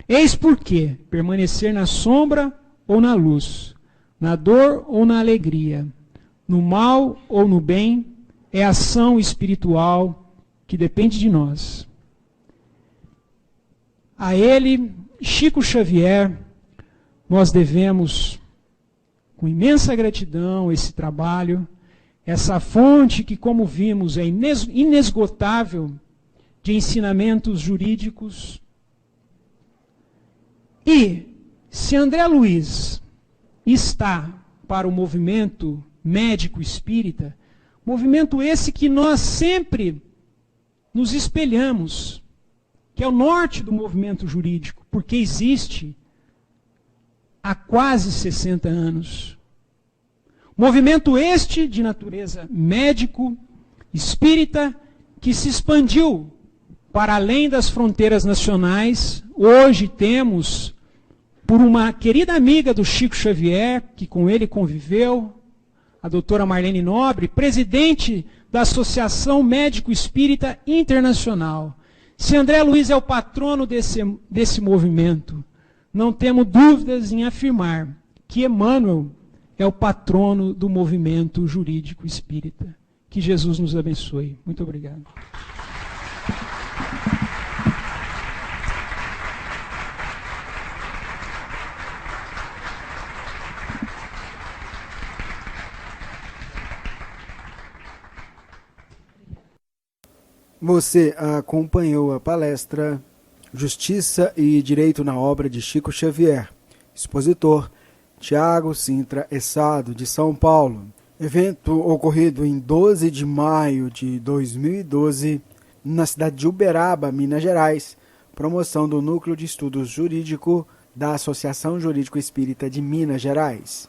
Speaker 2: Eis porque permanecer na sombra ou na luz, na dor ou na alegria, no mal ou no bem, é ação espiritual que depende de nós. A ele, Chico Xavier, nós devemos, com imensa gratidão, esse trabalho, essa fonte que, como vimos, é inesgotável de ensinamentos jurídicos. E, se André Luiz está para o movimento médico espírita, movimento esse que nós sempre nos espelhamos, que é o norte do movimento jurídico, porque existe há quase 60 anos. Movimento este de natureza médico, espírita, que se expandiu para além das fronteiras nacionais. Hoje temos, por uma querida amiga do Chico Xavier, que com ele conviveu, a doutora Marlene Nobre, presidente da Associação Médico Espírita Internacional. Se André Luiz é o patrono desse movimento, não temos dúvidas em afirmar que Emmanuel é o patrono do movimento jurídico espírita. Que Jesus nos abençoe. Muito obrigado.
Speaker 1: Você acompanhou a palestra Justiça e Direito na Obra de Chico Xavier, expositor Tiago Sintra Essado, de São Paulo. Evento ocorrido em 12 de maio de 2012, na cidade de Uberaba, Minas Gerais, promoção do Núcleo de Estudos Jurídico da Associação Jurídico Espírita de Minas Gerais.